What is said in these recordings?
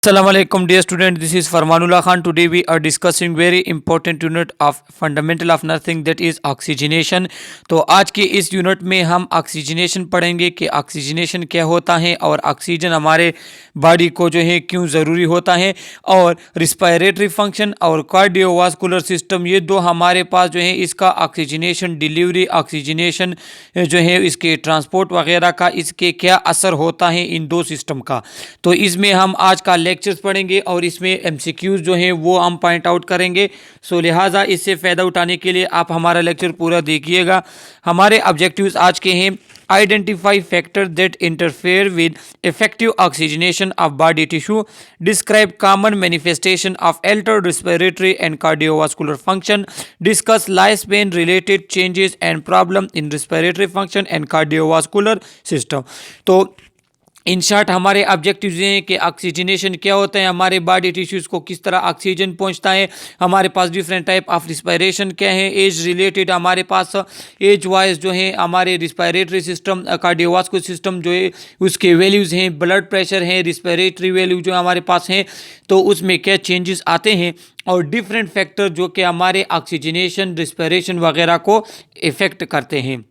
Assalamualaikum dear student, this is Farmanullah Khan. Today we are discussing very important unit of fundamental of nursing, that is oxygenation. तो आज के इस unit में हम oxygenation पढ़ेंगे कि ऑक्सीजनेशन क्या होता है और ऑक्सीजन हमारे बॉडी को जो है क्यों ज़रूरी होता है, और रिस्पायरेटरी फंक्शन और कार्डियोवास्कुलर सिस्टम, ये दो हमारे पास जो है इसका ऑक्सीजनेशन डिलीवरी, ऑक्सीजनेशन जो है इसके ट्रांसपोर्ट वगैरह का, इसके क्या असर होता है इन दो सिस्टम का। तो इसमें हम आज का लेक्चर्स पढ़ेंगे और इसमें एमसीक्यूज जो हैं वो हम पॉइंट आउट करेंगे। सो लिहाजा इससे फ़ायदा उठाने के लिए आप हमारा लेक्चर पूरा देखिएगा। हमारे ऑब्जेक्टिव्स आज के हैं: identify factor that interfere with effective oxygenation of body tissue, describe common manifestation of Altered respiratory and cardiovascular function, discuss life span related changes and problem in respiratory function and cardiovascular system. तो in short हमारे objectives ये हैं कि oxygenation क्या होता है, हमारे body tissues को किस तरह ऑक्सीजन पहुंचता है, हमारे पास डिफरेंट टाइप ऑफ रिस्पायरेशन क्या है, एज रिलेटेड हमारे पास एज वाइज जो है हमारे रिस्पायरेटरी सिस्टम, कार्डियोवास्कुलर सिस्टम जो है उसके वैल्यूज़ हैं, ब्लड प्रेशर है, रिस्पायरेटरी वैल्यू जो हमारे पास हैं तो उसमें क्या चेंजेस आते हैं, और डिफरेंट फैक्टर जो कि हमारे ऑक्सीजनेशन रिस्पायरेशन वगैरह को इफ़ेक्ट करते हैं।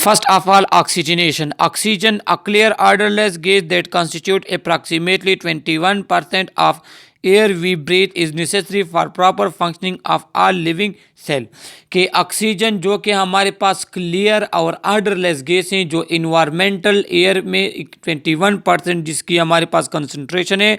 First of all, oxygenation. Oxygen, a clear odorless gas that constitute approximately 21% of air we breathe, is necessary for proper functioning of all living cell. कि ऑक्सीजन जो कि हमारे पास क्लियर और ऑर्डरलेस गैस हैं, जो इन्वायरमेंटल एयर में 21% जिसकी हमारे पास कंसंट्रेशन है,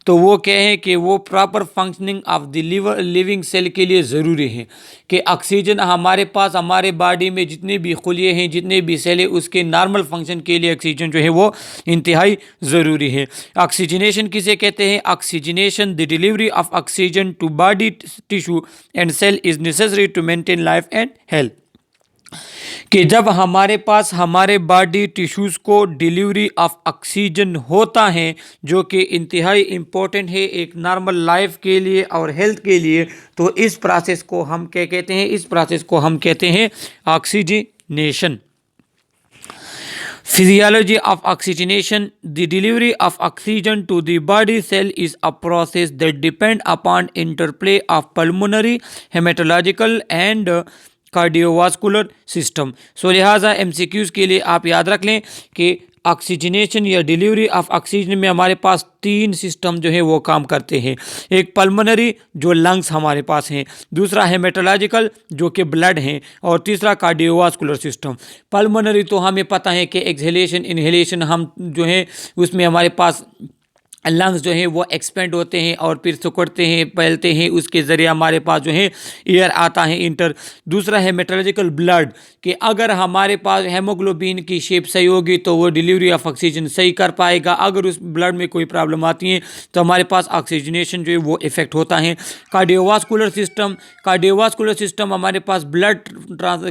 तो वो क्या है कि वो proper functioning of the living cell के लिए ज़रूरी है कि ऑक्सीजन हमारे पास हमारे बॉडी में जितने भी खुलिए हैं, जितने भी सेल हैं, उसके नॉर्मल फंक्शन के लिए ऑक्सीजन जो है वो इंतहाई ज़रूरी है। ऑक्सीजनेशन किसे कहते हैं? Oxygenation the delivery of oxygen to body tissue and cell is necessary to maintain life and health. कि जब हमारे पास हमारे बॉडी टिश्यूज़ को डिलीवरी ऑफ ऑक्सीजन होता है, जो कि इंतहाई इम्पोर्टेंट है एक नॉर्मल लाइफ के लिए और हेल्थ के लिए, तो इस प्रोसेस को हम क्या कहते हैं? इस प्रोसेस को हम कहते हैं oxygenation. Physiology of oxygenation. The delivery of oxygen to the body cell is a process that depends upon interplay of pulmonary, hematological and cardiovascular system. So लिहाजा एमसीक्यूज़ के लिए आप याद रख लें कि ऑक्सीजनेशन या डिलीवरी ऑफ ऑक्सीजन में हमारे पास तीन सिस्टम जो है वो काम करते हैं। एक पल्मोनरी जो लंग्स हमारे पास हैं, दूसरा हेमेटोलॉजिकल जो कि ब्लड हैं, और तीसरा कार्डियोवास्कुलर सिस्टम। पल्मोनरी तो हमें पता है कि एक्सहेलेशन इनहेलेशन हम जो है उसमें हमारे पास लंग्स जो है वो एक्सपेंड होते हैं और फिर सिकुड़ते हैं, फैलते हैं, उसके ज़रिए हमारे पास जो है एयर आता है इंटर। दूसरा है मेट्रोलॉजिकल ब्लड, कि अगर हमारे पास हेमोग्लोबिन की शेप सही होगी तो वो डिलीवरी ऑफ ऑक्सीजन सही कर पाएगा। अगर उस ब्लड में कोई प्रॉब्लम आती है तो हमारे पास ऑक्सीजनेशन जो है वो इफ़ेक्ट होता है। कार्डियोवास्कुलर सिस्टम, कार्डियोवास्कुलर सिस्टम हमारे पास ब्लड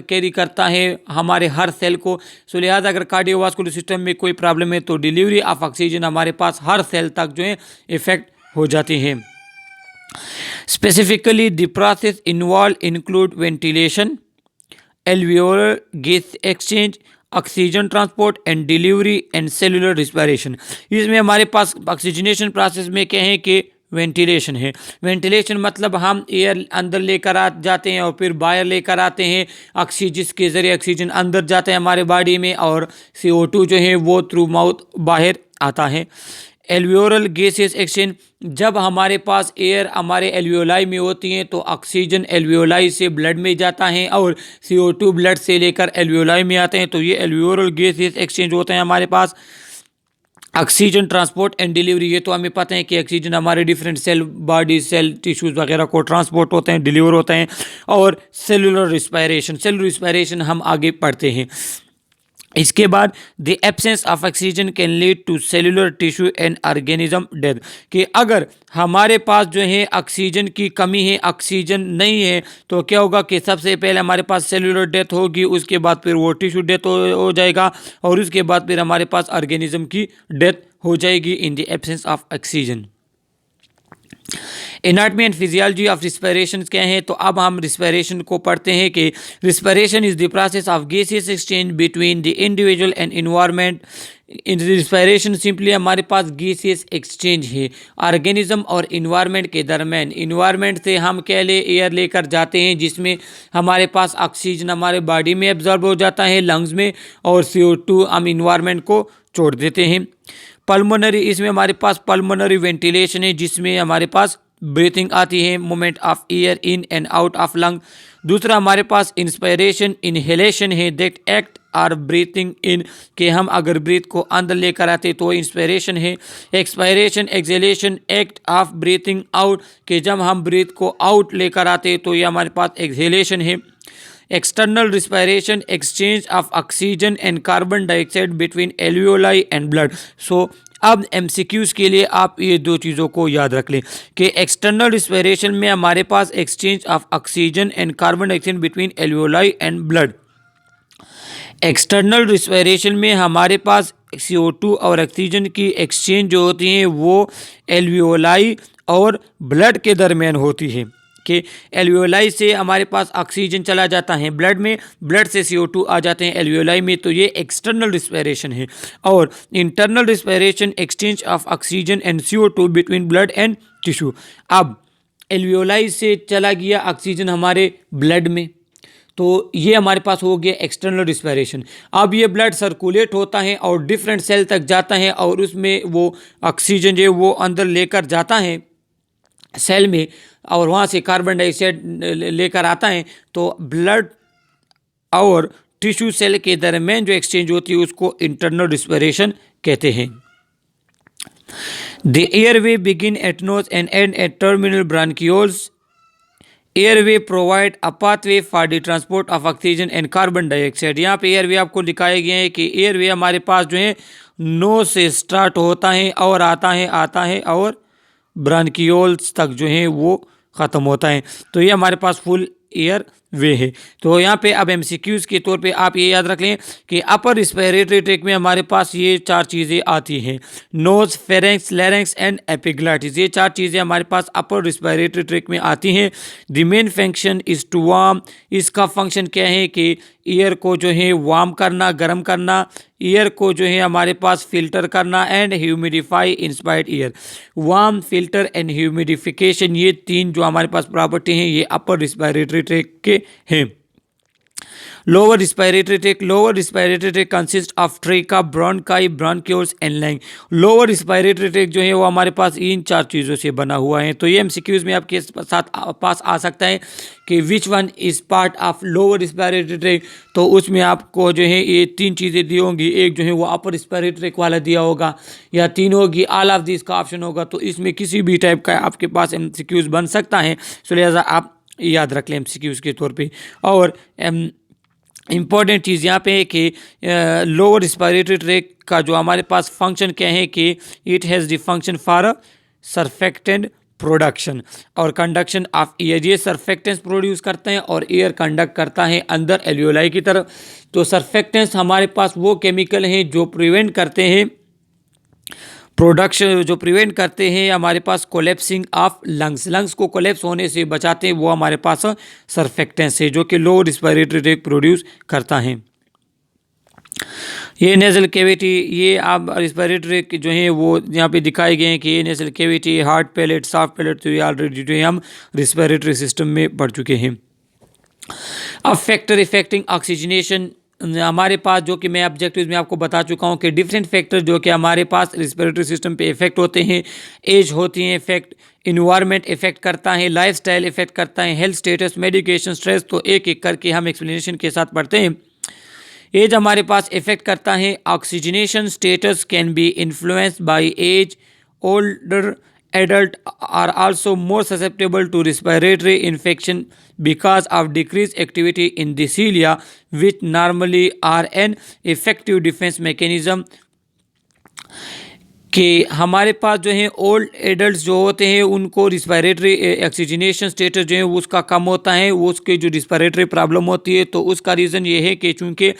कैरी करता है हमारे हर सेल को। सो लिहाजा अगर कार्डियोवास्कुलर सिस्टम में कोई प्रॉब्लम है तो डिलीवरी ऑफ ऑक्सीजन हमारे पास हर सेल तक जो है इफेक्ट हो जाती है। Specifically the process involve include ventilation, alveolar gas exchange, oxygen transport and delivery and cellular respiration. इसमें हमारे पास ऑक्सीजनेशन प्रोसेस में क्या है कि वेंटिलेशन है। वेंटिलेशन मतलब हम एयर अंदर लेकर आ जाते हैं और फिर बाहर लेकर आते हैं, ऑक्सीजन जिसके ज़रिए ऑक्सीजन अंदर जाता है हमारे बॉडी में, और CO2 जो है वो थ्रू माउथ बाहर आता है। एल्वियोलर गैसेस एक्सचेंज, जब हमारे पास एयर हमारे एल्वियोलाई में होती हैं तो ऑक्सीजन एल्वियोलाई से ब्लड में जाता है और CO2 ब्लड से लेकर एल्वियोलाई में आते हैं, तो ये एल्वियोलर गैसेस एक्सचेंज होते हैं हमारे पास। ऑक्सीजन ट्रांसपोर्ट एंड डिलीवरी, ये तो हमें पता है कि ऑक्सीजन हमारे different cell, body cell, tissues वगैरह को ट्रांसपोर्ट होते हैं, डिलीवर होते हैं। और सेलुलर रिस्पायरेशन, सेलुलर रिस्पायरेशन हम आगे पढ़ते हैं। इसके बाद the absence of oxygen can lead to cellular tissue and organism death, कि अगर हमारे पास जो है ऑक्सीजन की कमी है, ऑक्सीजन नहीं है, तो क्या होगा कि सबसे पहले हमारे पास सेलुलर डेथ होगी, उसके बाद फिर वो टिश्यू डेथ हो जाएगा, और उसके बाद फिर हमारे पास ऑर्गेनिज्म की डेथ हो जाएगी in the absence of oxygen. Anatomy and physiology of respiration क्या है, तो अब हम रिस्पिरेशन को पढ़ते हैं कि respiration is the process of gaseous exchange between the individual and environment. In respiration simply हमारे पास गैसियस एक्सचेंज है ऑर्गेनिज्म और इन्वायरमेंट के दरमियान। इन्वायरमेंट से हम क्या ले एयर लेकर जाते हैं जिसमें हमारे पास ऑक्सीजन हमारे बॉडी में एब्जॉर्ब हो जाता है लंग्स में, और CO2 हम इन्वायरमेंट को छोड़ देते हैं। पल्मोनरी, इसमें हमारे पास पल्मोनरी वेंटिलेशन है जिसमें हमारे पास ब्रीथिंग आती है, movement of air in and out of lung. दूसरा हमारे पास इंस्पायरेशन इनहेलेशन है, that act or breathing in, के हम अगर ब्रीथ को अंदर लेकर आते तो इंस्पायरेशन है। Expiration exhalation act of breathing out, के जब हम ब्रीथ को आउट लेकर आते तो ये हमारे पास एक्सहेलेशन है। External respiration exchange of oxygen and carbon dioxide between alveoli and blood. So अब MCQs के लिए आप ये दो चीज़ों को याद रख लें कि एक्सटर्नल रिस्पायरेशन में हमारे पास exchange of oxygen and carbon dioxide between alveoli and blood. External respiration में हमारे पास CO2 और ऑक्सीजन की एक्सचेंज जो होती है वो एल्वियोलाई और ब्लड के दरमियान होती है कि एल्वियोलाई से हमारे पास ऑक्सीजन चला जाता है ब्लड में, ब्लड से CO2 आ जाते हैं एल्वियोलाई में, तो ये एक्सटर्नल रिस्पायरेशन है। और internal respiration exchange of oxygen and CO2 between blood and tissue. अब एल्वियोलाई से चला गया ऑक्सीजन हमारे ब्लड में, तो ये हमारे पास हो गया एक्सटर्नल रिस्पायरेशन। अब ये ब्लड सर्कुलेट होता है और डिफरेंट सेल तक जाता है और उसमें वो ऑक्सीजन जो वो अंदर लेकर जाता है सेल में, और वहाँ से कार्बन डाइऑक्साइड लेकर आता है। तो ब्लड और टिश्यू सेल के दरमियान जो एक्सचेंज होती है उसको इंटरनल रिस्पिरेशन कहते हैं। The airway begin at nose and end at terminal bronchioles. Airway provide a pathway for the transport of oxygen and carbon dioxide. यहाँ पे एयरवे आपको दिखाया गया है कि एयरवे हमारे पास जो है नोज से स्टार्ट होता है और आता है और ब्रांकियोल्स तक जो है वो ख़त्म होता है। तो ये हमारे पास फुल एयर वे है। तो यहाँ पे अब MCQs के तौर पे आप ये याद रख लें कि अपर रिस्पिरेटरी ट्रैक में हमारे पास ये चार चीज़ें आती हैं, nose, pharynx, larynx and epiglottis. ये चार चीज़ें हमारे पास अपर रिस्पिरेटरी ट्रैक में आती हैं। The main function is to warm, इसका फंक्शन क्या है कि एयर को जो है वार्म करना, गर्म करना, एयर को जो है हमारे पास फिल्टर करना, and humidify inspired air. Warm, filter and humidification, ये तीन जो हमारे पास प्रॉपर्टी हैं ये अपर रिस्पिरेटरी ट्रैक के हैं। Lower respiratory tract consist of trachea, bronchi, bronchioles and lung. Lower respiratory tract जो है वो हमारे पास इन चार चीज़ों से बना हुआ है। तो ये MCQs में आपके साथ पास आ सकता है कि which one is part of lower respiratory track. तो उसमें आपको जो है ये तीन चीज़ें दी होंगी, एक जो है वो अपर रिस्पिरेटरी ट्रैक वाला दिया होगा, या तीन होगी, ऑल ऑफ दिस का ऑप्शन होगा। तो इसमें किसी भी टाइप का आपके पास MCQs बन सकता है, सो लिहाजा आप याद रख लें MCQs के तौर पे। और इम्पॉर्टेंट चीज़ यहाँ पे है कि लोअर रिस्पिरेटरी ट्रैक का जो हमारे पास फंक्शन क्या है कि it has the function for surfactant production और कंडक्शन ऑफ एयर। ये सर्फेक्टेंस प्रोड्यूस करते हैं और एयर कंडक्ट करता है अंदर एल्वियोलाई की तरफ। तो सर्फेक्टेंस हमारे पास वो केमिकल हैं जो प्रिवेंट करते हैं प्रोडक्शन, जो प्रिवेंट करते हैं हमारे पास कोलेप्सिंग ऑफ लंग्स को कोलेप्स होने से बचाते हैं, वो हमारे पास सर्फेक्टेंस है जो कि लो रिस्पिरेटरी ट्रैक प्रोड्यूस करता है। ये नेजल कैविटी, ये आप रिस्पिरेटरी जो है वो यहाँ पे दिखाए गए हैं कि ये nasal cavity, hard palate, soft palate, तो ये ऑलरेडी जो है हम रिस्पिरेटरी सिस्टम में पढ़ चुके हैं। अब फैक्टर इफेक्टिंग ऑक्सीजनेशन हमारे पास, जो कि मैं ऑब्जेक्टिव्स में आपको बता चुका हूं कि डिफरेंट फैक्टर जो कि हमारे पास रिस्पिरेटरी सिस्टम पे इफेक्ट होते हैं। एज होती है इफेक्ट, इन्वायरमेंट इफेक्ट करता है, लाइफस्टाइल इफेक्ट करता है, हेल्थ स्टेटस, मेडिकेशन, स्ट्रेस। तो एक एक करके हम एक्सप्लेनेशन के साथ पढ़ते हैं। एज हमारे पास इफेक्ट करता है, oxygenation status can be influenced by age. Older adult are also more susceptible to respiratory infection because of decreased activity in the cilia, which normally are an effective defense mechanism. कि हमारे पास जो है old adult जो होते हैं उनको respiratory oxygenation status जो है वो उसका कम होता है, वो उसके जो रिस्पायरेटरी प्रॉब्लम होती है, तो उसका रीज़न ये है कि चूँकि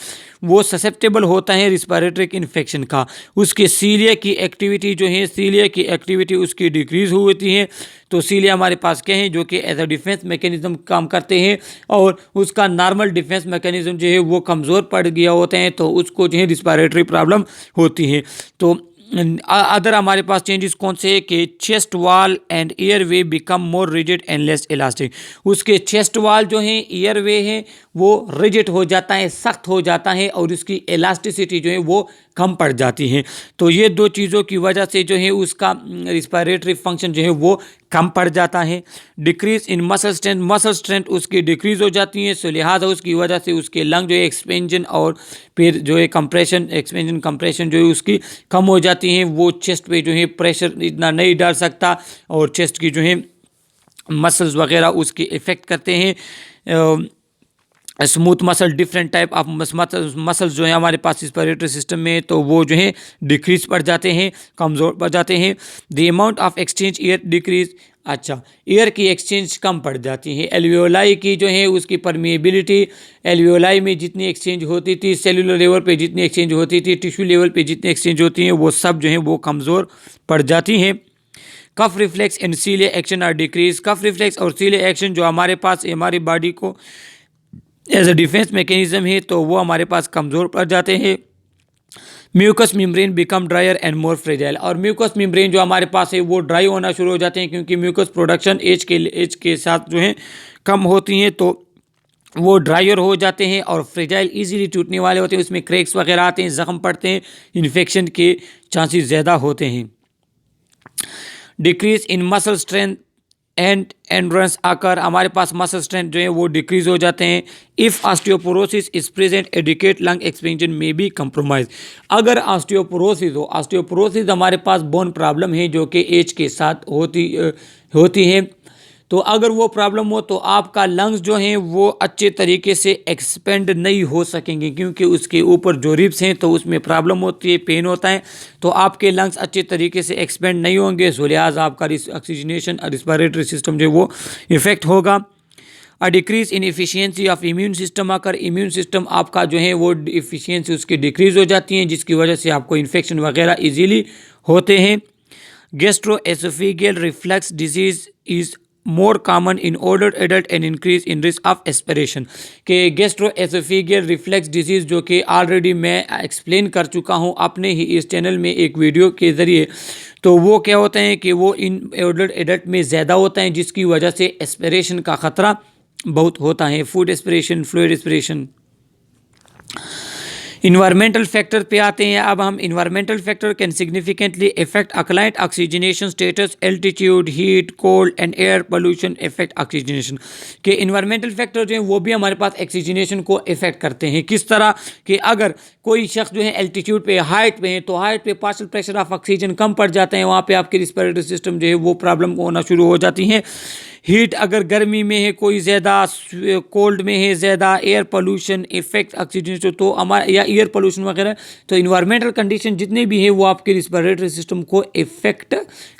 वो ससेप्टेबल होता है रिस्पायरेटरी इन्फेक्शन का। उसके सीलिया की एक्टिविटी जो है, सीलिया की एक्टिविटी उसकी डिक्रीज़ होती है। तो सीलिया हमारे पास क्या है जो कि एज अ डिफेंस मैकेनिज्म काम करते हैं, और उसका नॉर्मल डिफेंस मैकेनिज्म जो है वो कमज़ोर पड़ गया होता है, तो उसको जो है रिस्पायरेटरी प्रॉब्लम होती है। तो अदर हमारे पास चेंजेस कौन से है कि chest wall and air way become more rigid and less elastic. उसके चेस्ट वॉल जो है, एयर वे है, वो रिजिड हो जाता है, सख्त हो जाता है, और उसकी इलास्टिसिटी जो है वो कम पड़ जाती है। तो ये दो चीज़ों की वजह से जो है उसका रिस्पायरेटरी फंक्शन जो है वो कम पड़ जाता है। डिक्रीज इन मसल स्ट्रेंथ उसकी डिक्रीज हो जाती है, सो लिहाजा उसकी वजह से उसके लंग जो है एक्सपेंजन और फिर जो है कंप्रेशन, एक्सपेंजन कंप्रेशन जो है उसकी कम हो जाती है। वो चेस्ट पे जो है प्रेशर इतना नहीं डाल सकता, और चेस्ट की जो है मसल्स वगैरह उसकी इफ़ेक्ट करते हैं। Smooth muscle, different type of muscles जो है हमारे पास रिस्पायरेटरी सिस्टम में, तो वो जो है डिक्रीज पड़ जाते हैं, कमज़ोर पड़ जाते हैं। The amount of exchange air decrease, अच्छा, एयर की एक्सचेंज कम पड़ जाती है। एल्वियोलाई की जो है उसकी परमिएबिलिटी, एल्वियोलाई में जितनी एक्सचेंज होती थी, सेलुलर लेवल पे जितनी एक्सचेंज होती थी, टिश्यू लेवल पे जितनी एक्सचेंज होती हैं, वो सब जो है वो कमज़ोर पड़ जाती हैं। Cough reflex and cilia action are decrease. Cough reflex और सीलिया एक्शन जो हमारे पास हमारी बॉडी को एज अ डिफेंस मैकेनिज्म है, तो वो हमारे पास कमज़ोर पड़ जाते हैं। Mucus membrane become drier and more fragile, और म्यूकस मेम्ब्रेन जो हमारे पास है वो ड्राई होना शुरू हो जाते हैं, क्योंकि म्यूकस प्रोडक्शन एज के साथ जो है कम होती हैं, तो वो ड्रायर हो जाते हैं और फ्रेजाइल इजीली टूटने वाले होते हैं। उसमें क्रैक्स वगैरह आते हैं, ज़ख्म पड़ते हैं, इन्फेक्शन के चांसेस ज़्यादा होते हैं। Decrease in muscle strength and endurance आकर हमारे पास मसल स्ट्रेंथ जो है वो डिक्रीज हो जाते हैं। If osteoporosis is present adequate lung expansion में बी कंप्रोमाइज। अगर ऑस्टियोपोरोसिस हो, ऑस्टियोपोरोसिस हमारे पास बोन प्रॉब्लम है जो कि एज के साथ होती है, तो अगर वो प्रॉब्लम हो तो आपका लंग्स जो हैं वो अच्छे तरीके से एक्सपेंड नहीं हो सकेंगे, क्योंकि उसके ऊपर जो रिब्स हैं तो उसमें प्रॉब्लम होती है, पेन होता है, तो आपके लंग्स अच्छे तरीके से एक्सपेंड नहीं होंगे, सो लिहाजा आपका ऑक्सीजनेशन रिस्पायरेटरी सिस्टम जो है वो इफ़ेक्ट होगा। A decrease in efficiency of immune system आकर इम्यून सिस्टम आपका जो है वो एफिशिएंसी उसकी डिक्रीज़ हो जाती है, जिसकी वजह से आपको इन्फेक्शन वगैरह ईजीली होते हैं। Gastro-oesophageal reflux disease is more common in older adult and increase in risk of aspiration. के गैस्ट्रोएसोफेजियल रिफ्लक्स डिजीज़ जो कि ऑलरेडी मैं एक्सप्लेन कर चुका हूँ अपने ही इस चैनल में एक वीडियो के ज़रिए, तो वो क्या होता है कि वो इन ओल्डर एडल्ट में ज़्यादा होता है, जिसकी वजह से एस्पिरेशन का ख़तरा बहुत होता है, food aspiration, fluid aspiration. Environmental factor पे आते हैं अब हम। Environmental factor can significantly affect a client oxygenation status, altitude, heat, cold and air pollution affect oxygenation. के इन्वायरमेंटल फैक्टर जो है वो भी हमारे पास ऑक्सीजनेशन को इफेक्ट करते हैं। किस तरह कि अगर कोई शख्स जो है एल्टीट्यूड पे, हाइट पे है, तो हाइट पे पार्शियल प्रेशर ऑफ ऑक्सीजन कम पड़ जाते हैं, वहाँ पे आपकी रिस्पिरेटरी सिस्टम जो है वो प्रॉब्लम होना शुरू हो जाती है। हीट अगर गर्मी में है कोई ज़्यादा, कोल्ड में है ज़्यादा, एयर पोल्यूशन इफेक्ट ऑक्सीजन, तो हमारा या एयर पोल्यूशन वगैरह, तो इन्वायरमेंटल कंडीशन जितने भी हैं वो आपके रिस्पिरेटरी सिस्टम को इफेक्ट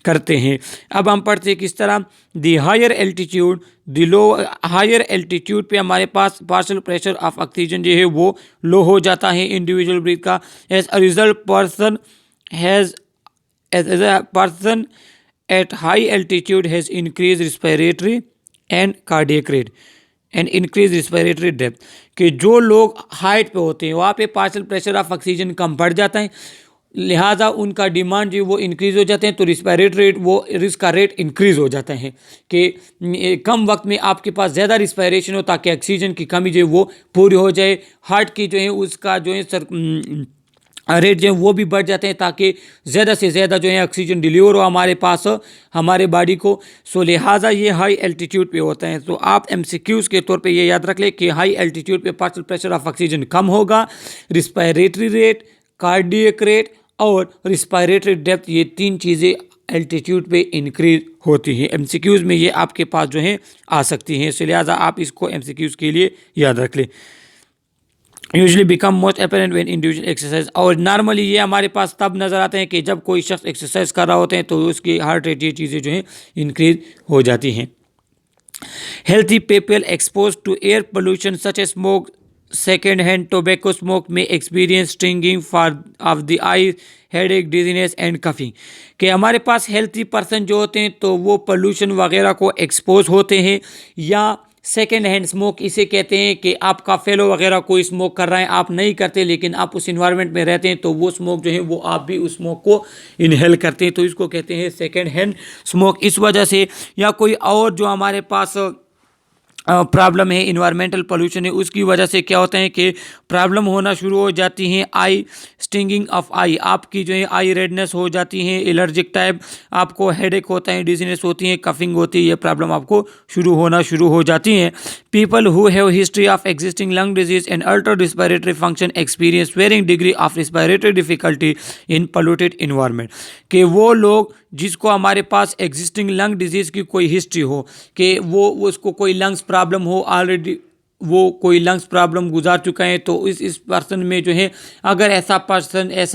करते हैं। अब हम पढ़ते हैं किस तरह। The higher altitude, the low, higher altitude पे हमारे पास पार्शियल प्रेशर ऑफ ऑक्सीजन जो है वो लो हो जाता है इंडिविजुअल ब्रीथ का। As a result person at high altitude has increased respiratory and cardiac rate and increased respiratory depth। कि जो लोग हाइट पे होते हैं वहाँ पे पार्शियल प्रेशर ऑफ ऑक्सीजन कम बढ़ जाता है, लिहाजा उनका डिमांड जो वो इंक्रीज़ हो जाते हैं, तो रिस्पायरेटरी रेट, वो रिस्क का रेट इंक्रीज़ हो जाता है कि कम वक्त में आपके पास ज़्यादा रिस्पायरेशन हो ताकि ऑक्सीजन की कमी जो है वो पूरी हो जाए। हार्ट की जो है उसका जो है रेट जो है वो भी बढ़ जाते हैं ताकि ज़्यादा से ज़्यादा जो है ऑक्सीजन डिलीवर हो हमारे पास, हमारे बॉडी को। सो लिहाजा ये हाई एल्टीट्यूड पे होता है। तो आप एमसीक्यूज़ के तौर पे ये याद रख लें कि हाई एल्टीट्यूड पे पार्शियल प्रेशर ऑफ ऑक्सीजन कम होगा, रिस्पायरेटरी रेट, कार्डियक रेट और रिस्पायरेटरी डेप्थ, ये तीन चीज़ें एल्टीट्यूड पे इंक्रीज होती हैं। एमसीक्यूज़ में ये आपके पास जो है आ सकती हैं, सो लिहाजा आप इसको एमसीक्यूज़ के लिए याद रख लें। Usually become most apparent when individual exercise, और नॉर्मली ये हमारे पास तब नज़र आते हैं कि जब कोई शख्स एक्सरसाइज कर रहा होते हैं तो उसकी हार्ट रेट, ये चीज़ें जो हैं इंक्रीज हो जाती हैं। Healthy people exposed to air pollution such as smoke, second-hand tobacco smoke may experience stinging of the eyes, headache, dizziness and coughing। कि हमारे पास हेल्थी पर्सन जो होते हैं तो वो पोल्यूशन वगैरह को एक्सपोज होते हैं, या सेकेंड हैंड स्मोक इसे कहते हैं कि आपका फेलो वगैरह कोई स्मोक कर रहा है, आप नहीं करते लेकिन आप उस इन्वायरमेंट में रहते हैं तो वो स्मोक जो है वो आप भी उस स्मोक को इनहेल करते हैं, तो इसको कहते हैं सेकेंड हैंड स्मोक। इस वजह से, या कोई और जो हमारे पास प्रॉब्लम है, इन्वायरमेंटल पोल्यूशन है, उसकी वजह से क्या होता है कि प्रॉब्लम होना शुरू हो जाती हैं। आई स्टिंगिंग ऑफ आई, आपकी जो है आई रेडनेस हो जाती है, एलर्जिक टाइप, आपको हेडेक होता है, डिजीनेस होती है, कफिंग होती है, ये प्रॉब्लम आपको शुरू हो जाती हैं। People who have history of existing lung disease and altered respiratory function experience varying degree of respiratory difficulty in polluted environment, कि वो लोग जिसको हमारे पास एग्जिस्टिंग लंग डिजीज़ की कोई हिस्ट्री हो, कि वो उसको कोई लंग्स प्रॉब्लम हो, ऑलरेडी वो कोई लंग्स प्रॉब्लम गुजार चुका है, तो इस पर्सन में जो है, अगर ऐसा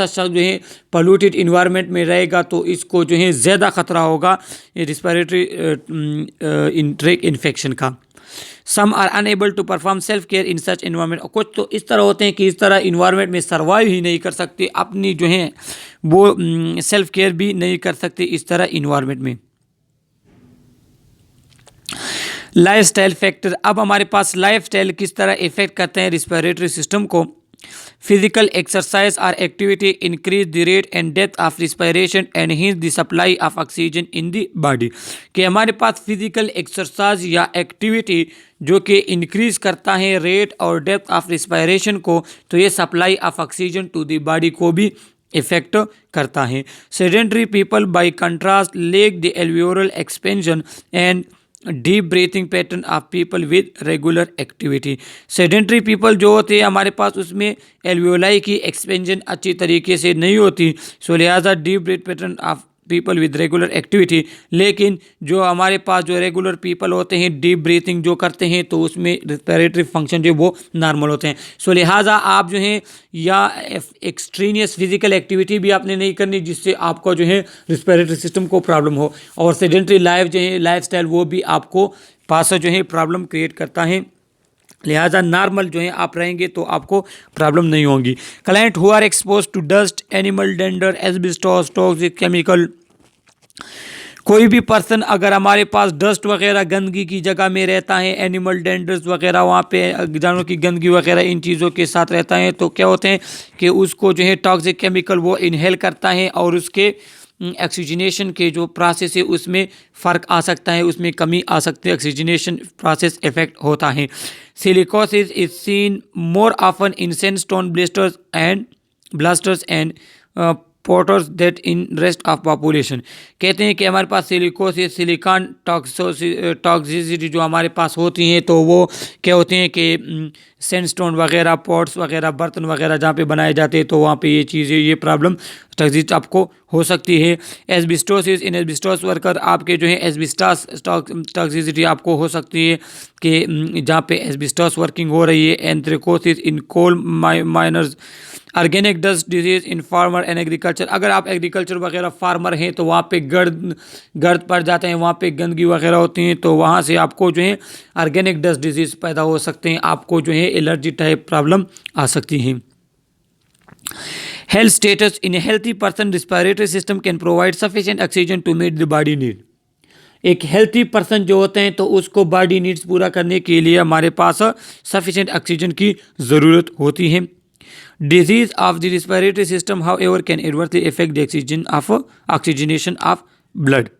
शख्स जो है पोल्यूटेड इन्वायरमेंट में रहेगा तो इसको जो है ज़्यादा ख़तरा होगा रिस्पिरेटरी ट्रैक्ट इन्फेक्शन का। Some are unable to perform self care in such environment, कुछ तो इस तरह होते हैं कि इस तरह इन्वायरमेंट में सर्वाइव ही नहीं कर सकते, अपनी जो है वो सेल्फ केयर भी नहीं कर सकते इस तरह इन्वायरमेंट में। लाइफस्टाइल फैक्टर, अब हमारे पास लाइफस्टाइल किस तरह इफेक्ट करते हैं रिस्पिरेटरी सिस्टम को। फिजिकल एक्सरसाइज और activity increase the rate and depth of respiration and hints the supply of oxygen in the body, कि हमारे पास फिजिकल एक्सरसाइज या एक्टिविटी जो कि इंक्रीज करता है रेट और डेप्थ ऑफ रिस्पिरेशन को, तो ये supply of oxygen to the body को भी इफेक्ट करता है। Sedentary people by contrast lack the alveolar expansion and deep breathing pattern of people with regular activity. Sedentary people जो होते हैं हमारे पास, उसमें एल्वियोलाई की एक्सपेंशन अच्छी तरीके से नहीं होती, सो लिहाजा deep breath pattern of people with regular activity. लेकिन जो हमारे पास जो रेगुलर पीपल होते हैं, डीप ब्रीथिंग जो करते हैं, तो उसमें रेस्पिरेटरी फंक्शन जो वो नॉर्मल होते हैं। सो लिहाजा आप जो है, या एक्सट्रीनियस फिजिकल एक्टिविटी भी आपने नहीं करनी जिससे आपको जो है रेस्पिरेटरी सिस्टम को प्रॉब्लम हो, और सेडेंटरी लाइफ जो है, लाइफ स्टाइल, वो भी आपको पास जो है प्रॉब्लम क्रिएट करता है। लिहाजा नॉर्मल जो है आप रहेंगे तो आपको प्रॉब्लम नहीं होगी। Client who are expose to dust, animal dander, asbestos, toxic chemical, कोई भी पर्सन अगर हमारे पास डस्ट वगैरह गंदगी की जगह में रहता है, एनिमल डेंडर्स वगैरह वहाँ पे जानवरों की गंदगी वगैरह इन चीज़ों के साथ रहता है, तो क्या होते हैं कि उसको जो है टॉक्सिक केमिकल वो इनहेल करता है, और उसके ऑक्सीजनेशन के जो प्रोसेस है उसमें फ़र्क आ सकता है, उसमें कमी आ सकती है, ऑक्सीजनेशन प्रोसेस इफेक्ट होता है। Silicosis is seen more often in sandstone blasters and porters that in rest of population, कहते हैं कि हमारे पास सिलिकोसिस, सिलिकॉन टॉक्सिसिटी जो हमारे पास होती हैं, तो वो क्या होते हैं कि सैंडस्टोन वगैरह, पॉट्स वगैरह, बर्तन वगैरह जहाँ पे बनाए जाते हैं, तो वहाँ पे ये चीज़ें, ये प्रॉब्लम टॉक्सिसिटी आपको हो सकती है। एस्बेस्टोसिस इन एस्बेस्टोस वर्कर, आपके जो है एस्बेस्टॉस टॉक्सिसिटी आपको हो सकती है कि जहाँ पे एस्बेस्टोस वर्किंग हो रही है। Anthracosis in coal miners, organic dust disease in farmer and agriculture, अगर आप एग्रीकल्चर वगैरह फार्मर हैं तो वहाँ पे गर्द पड़ जाते हैं, वहाँ पे गंदगी वगैरह होती हैं, तो वहाँ से आपको जो है ऑर्गेनिक डस्ट डिजीज पैदा हो सकते हैं, आपको जो है एलर्जी टाइप प्रॉब्लम आ सकती हैं। Health status, in healthy person respiratory system can provide sufficient oxygen to meet the body need, एक हेल्थी पर्सन जो होते हैं तो उसको बॉडी नीड्स पूरा करने के लिए हमारे पास सफिशिएंट ऑक्सीजन की ज़रूरत होती है। Disease of the respiratory system, however, can adversely affect the oxygenation of blood.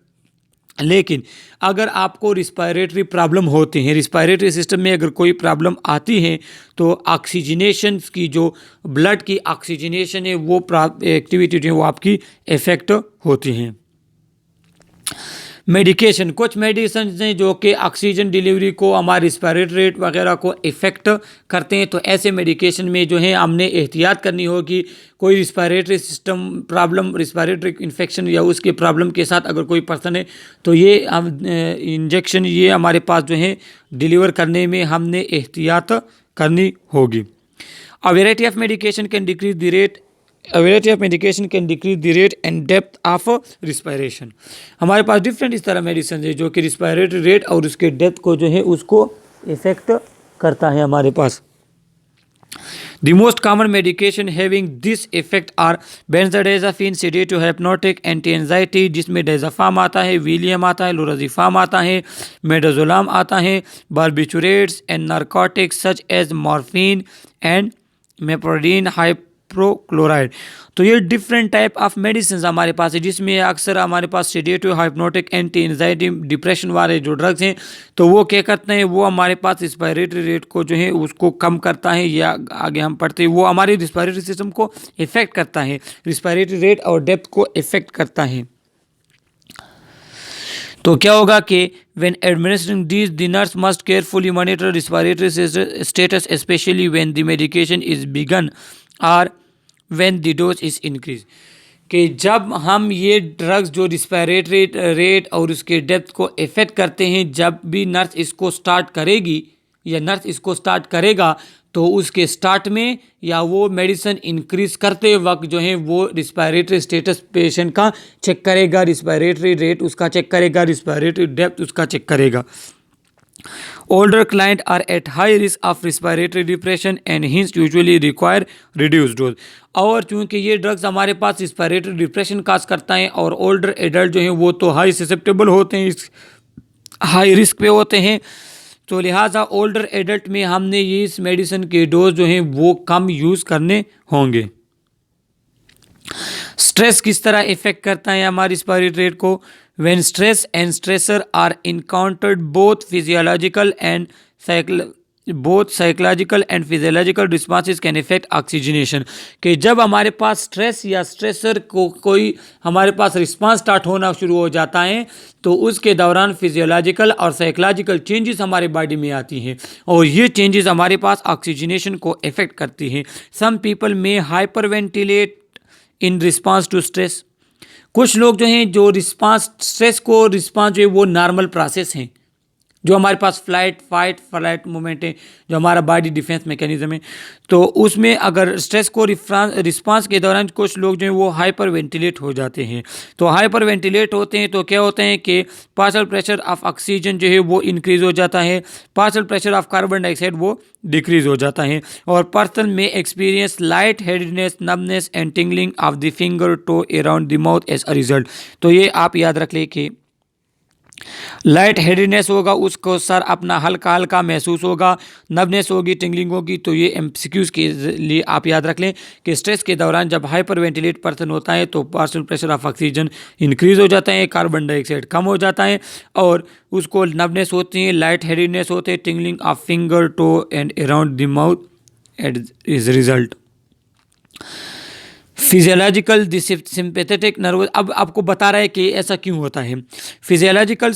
लेकिन अगर आपको रिस्पिरेटरी प्रॉब्लम होती है, रिस्पिरेटरी सिस्टम में अगर कोई प्रॉब्लम आती है, तो ऑक्सीजनेशन की जो ब्लड की ऑक्सीजनेशन है वो एक्टिविटी जो है वो आपकी इफेक्ट होती हैं। मेडिकेशन, कुछ मेडिसिन हैं जो कि ऑक्सीजन डिलीवरी को, हमारे रिस्पिरेटरी रेट वगैरह को इफ़ेक्ट करते हैं, तो ऐसे मेडिकेशन में जो है हमने एहतियात करनी होगी। कोई respiratory system problem, respiratory infection या उसके प्रॉब्लम के साथ अगर कोई पर्सन है, तो ये हम इंजेक्शन ये हमारे पास जो है डिलीवर करने में हमने एहतियात करनी होगी। A variety of medication can decrease the rate and depth of respiration. हमारे पास डिफरेंट इस तरह मेडिसिन है जो कि रिस्पायरेटरी रेट और उसके डेप्थ को जो है उसको इफेक्ट करता है हमारे पास। The most common medication having this effect are benzodiazepine, sedative, hypnotic, anti-anxiety, जिसमें डायज़ाफाम आता है, विलियम आता है, लोराज़िफाम आता है, मेडाजोलाम आता है, barbiturates and narcotics such as morphine and meperidine hydrochloride. तो ये डिफरेंट टाइप ऑफ मेडिसिन हमारे पास है जिसमें अक्सर हमारे पास sedative, hypnotic, anti anxiety, depression वाले जो ड्रग्स हैं तो वो क्या करते हैं, वो हमारे पास रिस्पायरेटरी रेट को जो है उसको कम करता है, या आगे हम पढ़ते हैं वो हमारे रिस्पायरेटरी सिस्टम को इफेक्ट करता है, रिस्पायरेटरी रेट और डेप्थ को इफेक्ट करता है। तो क्या होगा कि when administering these, the nurse must carefully monitor respiratory status, especially when the medication is begun or when the dose is increased। कि जब हम ये ड्रग्स जो रिस्पायरेटरी रेट और उसके डेप्थ को इफेक्ट करते हैं, जब भी नर्स इसको स्टार्ट करेगी या नर्स इसको स्टार्ट करेगा तो उसके स्टार्ट में या वो मेडिसिन इंक्रीज करते वक्त जो है वो रिस्पायरेटरी स्टेटस पेशेंट का चेक करेगा, रिस्पायरेटरी रेट उसका चेक करेगा, रिस्पायरेटरी डेप्थ उसका चेक करेगा। Older clients are at high risk of respiratory depression and hence usually require reduced dose। और चूंकि ये ड्रग्स हमारे पास रिस्पायरेटरी डिप्रेशन काज करता है और ओल्डर एडल्ट जो हैं वो तो हाई ससेप्टेबल होते हैं, इस हाई रिस्क पे होते हैं, तो लिहाजा ओल्डर एडल्ट में हमने ये इस मेडिसिन के डोज जो हैं वो कम यूज़ करने होंगे। स्ट्रेस किस तरह इफेक्ट करता है हमारी रिस्पायरेटरी रेट को? When stress and stressor are encountered, both psychological and physiological responses can affect oxygenation। कि जब हमारे पास स्ट्रेस या स्ट्रेसर को कोई हमारे पास रिस्पांस स्टार्ट होना शुरू हो जाता है तो उसके दौरान फिजियोलॉजिकल और साइकोलॉजिकल चेंजेस हमारे बॉडी में आती हैं और ये चेंजेस हमारे पास ऑक्सीजनेशन को इफेक्ट करती हैं। Some people may hyperventilate in response to stress. कुछ लोग जो हैं जो रिस्पांस स्ट्रेस को रिस्पांस जो है वो नॉर्मल प्रोसेस हैं, जो हमारे पास फाइट फ्लाइट मूवमेंट है, जो हमारा बॉडी डिफेंस मैकेनिज्म है, तो उसमें अगर स्ट्रेस को रिस्पांस के दौरान कुछ लोग जो हैं वो हाइपर वेंटिलेट हो जाते हैं। तो हाइपर वेंटिलेट होते हैं तो क्या होता है कि पार्शियल प्रेशर ऑफ ऑक्सीजन जो है वो इंक्रीज़ हो जाता है, partial pressure of carbon dioxide वो डिक्रीज़ हो जाता है और person may experience light headedness, numbness and tingling of the finger toe around the mouth as a result. तो ये आप याद रख लें कि लाइट हेडेडनेस होगा, उसको सर अपना हल्का हल्का महसूस होगा, नर्वनेस होगी, टिंगलिंग होगी। तो ये एमसीक्यूज़ के लिए आप याद रख लें कि स्ट्रेस के दौरान जब हाइपर वेंटिलेट पर्सन होता है तो partial pressure of oxygen increase हो जाता है, कार्बन डाइऑक्साइड कम हो जाता है और उसको नर्वनेस होती है, लाइट हेडेडनेस होते हैं, tingling of finger toe and around the mouth as result. Physiological sympathetic nervous, अब आपको बता रहा है कि ऐसा क्यों होता है। Physiological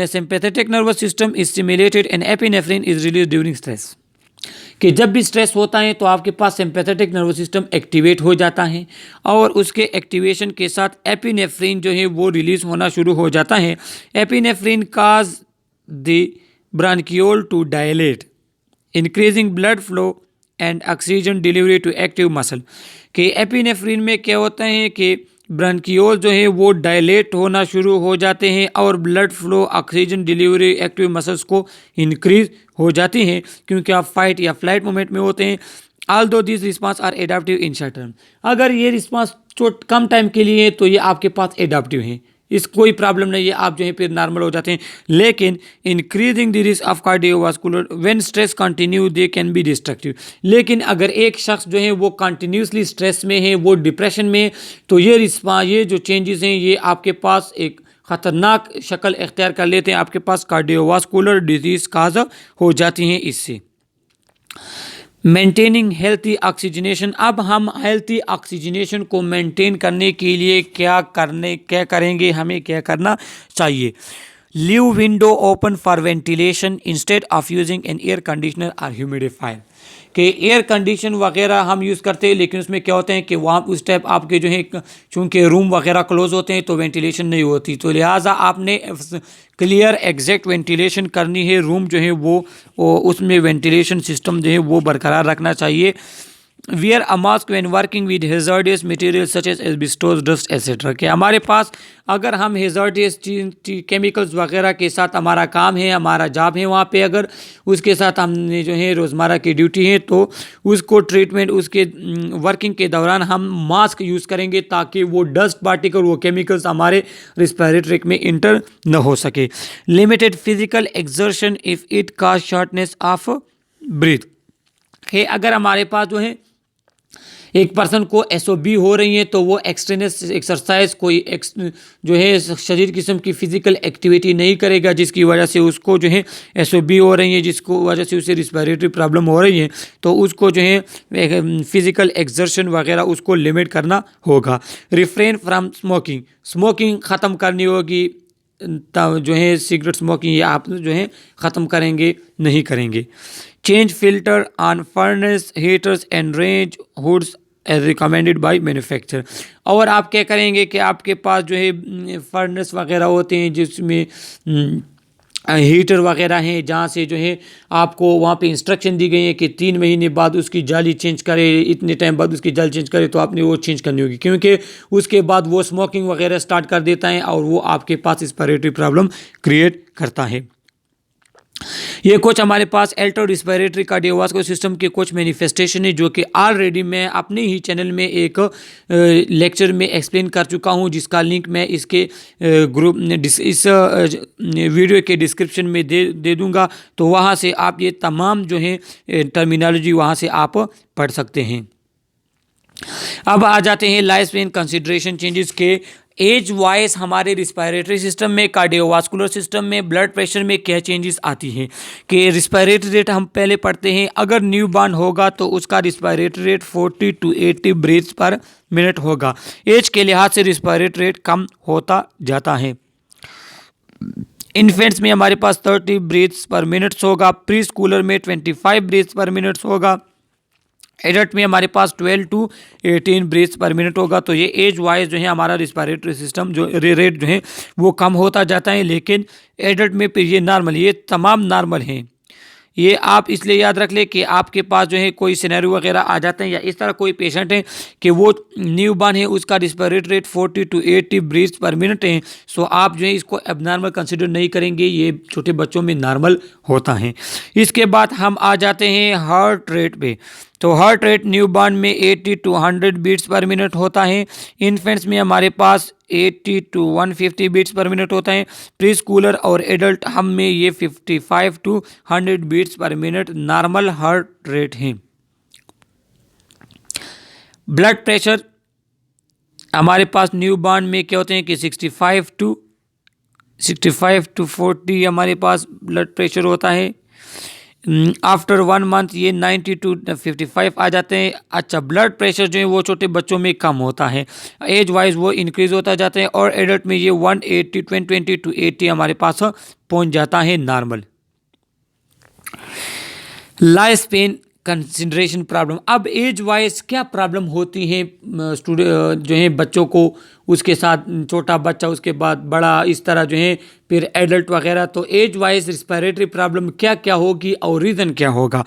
sympathetic nervous system is stimulated and epinephrine is release during stress. कि जब भी स्ट्रेस होता है तो आपके पास सिंपैथेटिक नर्वस सिस्टम एक्टिवेट हो जाता है और उसके एक्टिवेशन के साथ एपिनेफ्रिन जो है वो रिलीज होना शुरू हो जाता है। Epinephrine cause the bronchiole to dilate, increasing blood flow and oxygen delivery to active muscle. कि एपिनेफ्रिन में क्या होता है कि ब्रांकियोल जो है वो डायलेट होना शुरू हो जाते हैं और blood flow, oxygen delivery active muscles को इंक्रीज हो जाती हैं क्योंकि आप फाइट या फ्लाइट मोमेंट में होते हैं। Although this response are adaptive in short term, अगर ये रिस्पांस कम टाइम के लिए है तो ये आपके पास एडाप्टिव है, इस कोई प्रॉब्लम नहीं है, आप जो है फिर नॉर्मल हो जाते हैं। लेकिन increasing the risk of cardiovascular when stress continue they can be destructive. लेकिन अगर एक शख्स जो है वो कंटिन्यूसली स्ट्रेस में है, वो डिप्रेशन में, तो ये जो चेंजेस हैं ये आपके पास एक ख़तरनाक शक्ल इख्तियार कर लेते हैं, आपके पास कार्डियोवास्कुलर डिजीज़ काज हो जाती हैं इससे। मेंटेनिंग हेल्थी ऑक्सीजनेशन, अब हम हेल्थी ऑक्सीजनेशन को मेंटेन करने के लिए क्या करेंगे, हमें क्या करना चाहिए। Leave window open for ventilation instead of using an air conditioner और ह्यूमिडिफायर। कि एयर कंडीशन वगैरह हम यूज़ करते हैं लेकिन उसमें क्या होते हैं कि वहाँ उस टाइप आपके जो है चूँकि रूम वगैरह क्लोज होते हैं तो वेंटिलेशन नहीं होती, तो लिहाजा आपने क्लियर एग्जैक्ट वेंटिलेशन करनी है, रूम जो है वो उसमें वेंटिलेशन सिस्टम जो है वो बरकरार रखना चाहिए। Wear a mask when working with hazardous material such as asbestos dust etcetera. कि हमारे पास अगर हम हेजार्डियस केमिकल्स वगैरह के साथ हमारा काम है, हमारा जॉब है वहाँ पे, अगर उसके साथ हमने जो है रोज़मर्रा की ड्यूटी है, तो उसको ट्रीटमेंट उसके वर्किंग के दौरान हम मास्क यूज़ करेंगे ताकि वो डस्ट पार्टिकल, वो केमिकल्स हमारे रिस्पिरेटरी में इंटर न हो सके। Limited physical exertion if it cause shortness of breath. है अगर हमारे पास जो है एक पर्सन को एसओबी हो रही है तो वो एक्सट्रेनस एक्सरसाइज कोई जो है शरीर किस्म की फिजिकल एक्टिविटी नहीं करेगा, जिसकी वजह से उसको जो है एसओबी हो रही है, जिसको वजह से उसे रिस्पिरेटरी प्रॉब्लम हो रही है, तो उसको जो है फिजिकल एक्सर्शन वगैरह उसको लिमिट करना होगा। रिफ्रेन फ्रॉम स्मोकिंग, स्मोकिंग ख़त्म करनी होगी, जो है सिगरेट स्मोकिंग ये आप जो है ख़त्म करेंगे नहीं करेंगे। Change filter on furnace heaters and range hoods as recommended by manufacture. और आप क्या करेंगे कि आपके पास जो है फर्नेस वगैरह होते हैं जिसमें हीटर वगैरह हैं, जहाँ से जो है आपको वहाँ पे इंस्ट्रक्शन दी गई है कि 3 महीने बाद उसकी जाली चेंज करे, इतने टाइम बाद उसकी जाली चेंज करे, तो आपने वो चेंज करनी होगी, क्योंकि उसके बाद वो स्मोकिंग वगैरह स्टार्ट कर देता है और वो आपके पास रिस्पिरेटरी प्रॉब्लम क्रिएट करता है। ये कुछ हमारे पास अल्ट्रा रिस्पिरेटरी कार्डियोवास्कुलर सिस्टम के कुछ मैनिफेस्टेशन है जो कि ऑलरेडी मैं अपने ही चैनल में एक लेक्चर में एक्सप्लेन कर चुका हूं, जिसका लिंक मैं इसके इस वीडियो के डिस्क्रिप्शन में दे दूंगा। तो वहां से आप ये तमाम जो है टर्मिनोलॉजी वहां से आप पढ़ सकते हैं। अब आ जाते हैं लाइफ स्पैन कंसिडरेशन चेंजेस के एज वाइज हमारे रिस्पिरेटरी सिस्टम में, कार्डियोवास्कुलर सिस्टम में, ब्लड प्रेशर में क्या चेंजेस आती हैं। कि रिस्पिरेटरी रेट हम पहले पढ़ते हैं, अगर न्यू बॉर्न होगा तो उसका respiratory rate 40 to 80 breaths per minute होगा। एज के लिहाज से रिस्पिरेटरी रेट कम होता जाता है। इन्फेंट्स में हमारे पास 30 ब्रीथ्स पर मिनट्स होगा, प्री स्कूलर में 25 ब्रीथ्स पर मिनट्स होगा, एडल्ट में हमारे पास 12 to 18 ब्रीथ्स पर मिनट होगा। तो ये एज वाइज जो है हमारा रिस्पिरेटरी सिस्टम जो रेट जो है वो कम होता जाता है, लेकिन एडल्ट में फिर ये नॉर्मल, ये तमाम नॉर्मल हैं। ये आप इसलिए याद रख ले कि आपके पास जो है कोई सिनेरियो वगैरह आ जाते हैं या इस तरह कोई पेशेंट है कि वो न्यू बॉर्न है, उसका respiratory rate 40 to 80 breaths per minute है, सो आप जो है इसको एबनॉर्मल कंसिडर नहीं करेंगे, ये छोटे बच्चों में नॉर्मल होता है। इसके बाद हम आ जाते हैं हार्ट रेट पे। तो हार्ट रेट न्यू बॉर्न में 80 to 100 बीट्स पर मिनट होता है, इन्फेंट्स में हमारे पास 80 to 150 बीट्स पर मिनट होता है, प्री स्कूलर और एडल्ट हम में ये 55 to 100 beats per minute normal heart rate है। ब्लड प्रेशर हमारे पास न्यू बॉर्न में क्या होते हैं कि 65 to 40 हमारे पास ब्लड प्रेशर होता है। आफ्टर 1 मंथ ये 90 to 55 आ जाते हैं। अच्छा, ब्लड प्रेशर जो है वो छोटे बच्चों में कम होता है, एज वाइज वो इंक्रीज होता जाता है, और एडल्ट में ये 120 to 80 हमारे पास पहुंच जाता है normal. Life span consideration problem, अब एज वाइज क्या प्रॉब्लम होती है स्टूडेंट जो है बच्चों को, उसके साथ छोटा बच्चा, उसके बाद बड़ा, इस तरह जो है फिर एडल्ट वगैरह। तो एज वाइज रिस्पिरेटरी प्रॉब्लम क्या क्या होगी और रीज़न क्या होगा।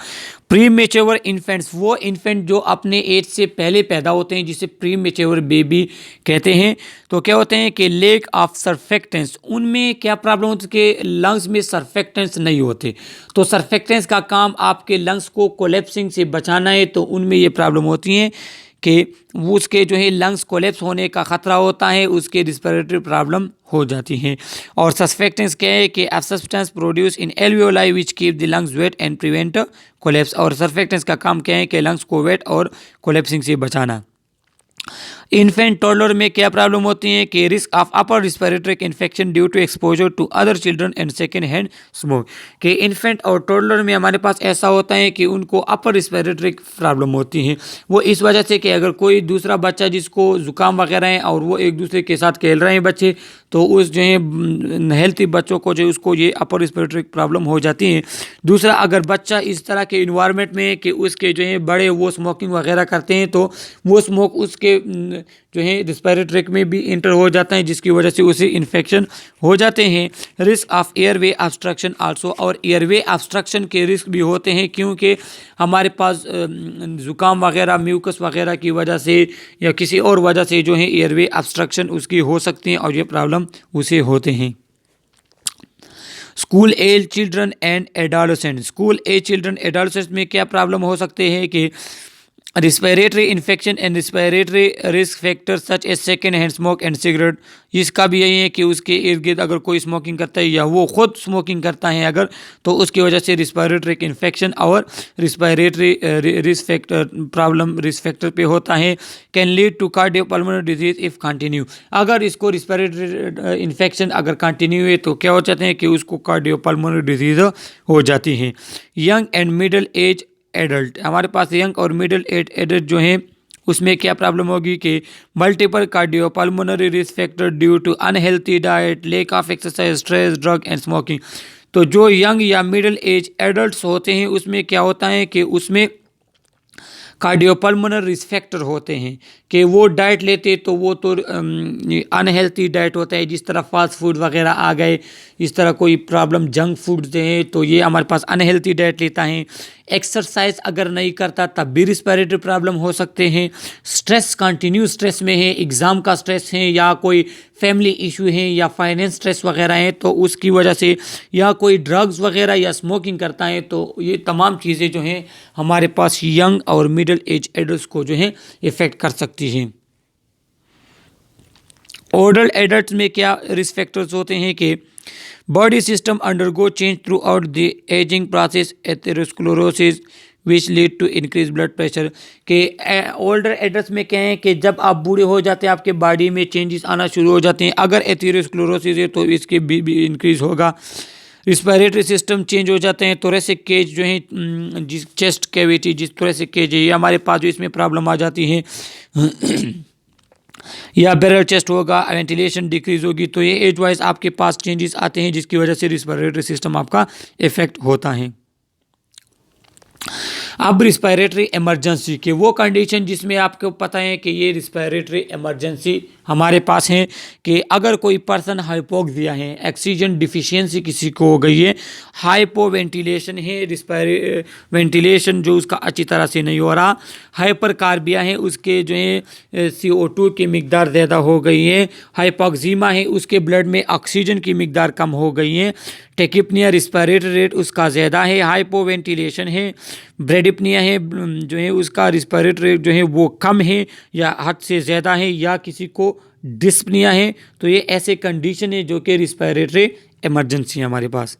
प्री मेच्योर इन्फेंट्स, वो इन्फेंट जो अपने एज से पहले पैदा होते हैं जिसे प्री मेच्योर बेबी कहते हैं। तो क्या होते हैं कि लेक ऑफ सर्फेक्टेंस, उनमें क्या प्रॉब्लम होती है कि लंग्स में सर्फेक्टेंस नहीं होते। तो सर्फेक्टेंस का काम आपके लंग्स को कोलेप्सिंग से बचाना है, तो उनमें ये प्रॉब्लम होती हैं कि वो उसके जो है लंग्स कोलेप्स होने का ख़तरा होता है, उसके रिस्पिरेटरी प्रॉब्लम हो जाती हैं। और सस्पेक्टेंस क्या है कि substance produce in alveoli which keep the lungs wet and prevent collapse. और सर्फेक्टेंस का काम क्या है कि लंग्स को वेट और कोलेप्सिंग से बचाना। इन्फेंट टोडलर में क्या प्रॉब्लम होती है कि risk of upper respiratory infection due to exposure to other children and second hand smoke. कि इन्फेंट और टोडलर में हमारे पास ऐसा होता है कि उनको अपर रिस्पिरेटरी प्रॉब्लम होती है, वो इस वजह से कि अगर कोई दूसरा बच्चा जिसको जुकाम वगैरह है और वो एक दूसरे के साथ खेल रहे हैं बच्चे, तो उस जो है हेल्थी बच्चों को जो उसको ये अपर रिस्पिरेटरी प्रॉब्लम हो जाती है। दूसरा, अगर बच्चा इस तरह के इन्वायरमेंट में कि उसके जो है बड़े वो स्मोकिंग वगैरह करते हैं, तो वो स्मोक उसके जो है रिस्पायरेटरी ट्रैक में भी इंटर हो जाता है, जिसकी वजह से उसे इन्फेक्शन हो जाते हैं। Risk of airway obstruction also, और एयरवे ऑब्स्ट्रक्शन के रिस्क भी होते हैं, क्योंकि हमारे पास ज़ुकाम वगैरह, म्यूकस वगैरह की वजह से या किसी और वजह से जो है एयरवे ऑब्स्ट्रक्शन उसकी हो सकती है और ये प्रॉब्लम उसे होते हैं। School age children and adolescent, school age children adolescent में क्या प्रॉब्लम हो सकते हैं कि respiratory infection and respiratory risk factor such as second hand smoke and cigarette. इसका भी यही है कि उसके इर्द गिर्द अगर कोई स्मोकिंग करता है या वो खुद स्मोकिंग करता है अगर, तो उसकी वजह से रिस्पायरेटरी इन्फेक्शन और respiratory risk factor problem risk factor पे होता है। Can lead to cardiopulmonary disease if continue, अगर इसको रिस्पायरेटरी इन्फेक्शन अगर कंटिन्यू है तो क्या हो जाते हैं कि उसको कार्डियोपल्मोनरी डिजीज हो जाती है। Young and middle age adult, हमारे पास यंग और मिडिल एज एडल्ट जो हैं उसमें क्या प्रॉब्लम होगी कि multiple cardiopulmonary risk factor due to unhealthy diet, lack of exercise, stress, drug and smoking. तो जो यंग या मिडिल एज एडल्ट्स होते हैं उसमें क्या होता है कि उसमें कार्डियोपल्मोनरी रिस्क फैक्टर होते हैं कि वो डाइट लेते तो वो तो अनहेल्थी डाइट होता है, जिस तरह फास्ट फूड वगैरह आ गए, इस तरह कोई प्रॉब्लम जंक फूड हैं तो ये हमारे पास अनहेल्थी डाइट लेता है। एक्सरसाइज अगर नहीं करता तब भी रिस्पायरेटरी प्रॉब्लम हो सकते हैं। स्ट्रेस कंटिन्यू स्ट्रेस में है, एग्ज़ाम का स्ट्रेस है या कोई फैमिली इशू है या फाइनेंस स्ट्रेस वगैरह है तो उसकी वजह से, या कोई ड्रग्स वगैरह या स्मोकिंग करता है, तो ये तमाम चीज़ें जो हैं हमारे पास यंग और मिडिल एज एडल्ट को जो है इफ़ेक्ट कर सकती हैं। ओल्डर एडल्ट में क्या रिस्क फैक्टर्स होते हैं कि body system undergo change throughout the ageing process, atherosclerosis which lead to increase blood pressure. के ओल्डर एडल्ट में क्या है कि जब आप बूढ़े हो जाते हैं आपके बॉडी में चेंजेस आना शुरू हो जाते हैं, अगर एथेरोस्क्लेरोसिस है तो इसके भी इंक्रीज होगा। रिस्पायरेटरी सिस्टम चेंज हो जाते हैं, थोरेसिक केज जो है जिस चेस्ट कैविटी जिस थोरेसिक केज है ये हमारे पास जो इसमें प्रॉब्लम आ जाती है या बैरल चेस्ट होगा, वेंटिलेशन डिक्रीज होगी, तो ये एज वाइज आपके पास चेंजेस आते हैं जिसकी वजह से रिस्पायरेटरी सिस्टम आपका इफेक्ट होता है। अब रिस्पायरेटरी इमरजेंसी के वो कंडीशन जिसमें आपको पता है कि ये रिस्पायरेटरी इमरजेंसी हमारे पास है कि अगर कोई पर्सन हाइपोक्सिया है, ऑक्सीजन डिफिशियंसी किसी को हो गई है, हाइपो वेंटिलेशन है, वेंटिलेशन जो उसका अच्छी तरह से नहीं हो रहा, हाइपर कार्बिया है, उसके जो है CO2 की मिकदार ज़्यादा हो गई है, हाइपोक्सीमा है, उसके ब्लड में ऑक्सीजन की मिकदार कम हो गई है, टेकिपनिया रिस्पायरेटरी रेट उसका ज़्यादा है, हाइपो वेंटिलेशन है, ब्रेडिपनिया है जो है उसका रिस्पायरेटरी रेट जो है वो कम है या हद से ज़्यादा है, या किसी को डिस्पनिया है, तो ये ऐसे कंडीशन है जो कि रिस्पायरेटरी इमरजेंसी है हमारे पास।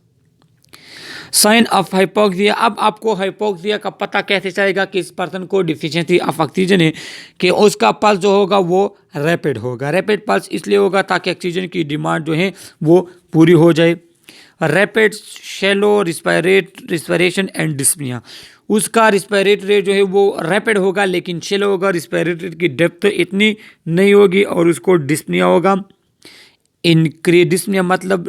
साइन ऑफ हाइपोक्सिया, अब आपको हाइपोक्सिया का पता कैसे चलेगा कि इस पर्सन को डिफिशियंसी ऑफ ऑक्सीजन है कि उसका पल्स जो होगा वो रैपिड होगा। रैपिड पल्स इसलिए होगा ताकि ऑक्सीजन की डिमांड जो है वो पूरी हो जाए। Rapid shallow respiration and dyspnoea, उसका रिस्पायरेटरी रेट जो है वो रैपिड होगा लेकिन शैलो होगा, रिस्पायरेटरी की डेप्थ इतनी नहीं होगी और उसको डिस्पनिया होगा। इंक्रीज डिस्पनिया मतलब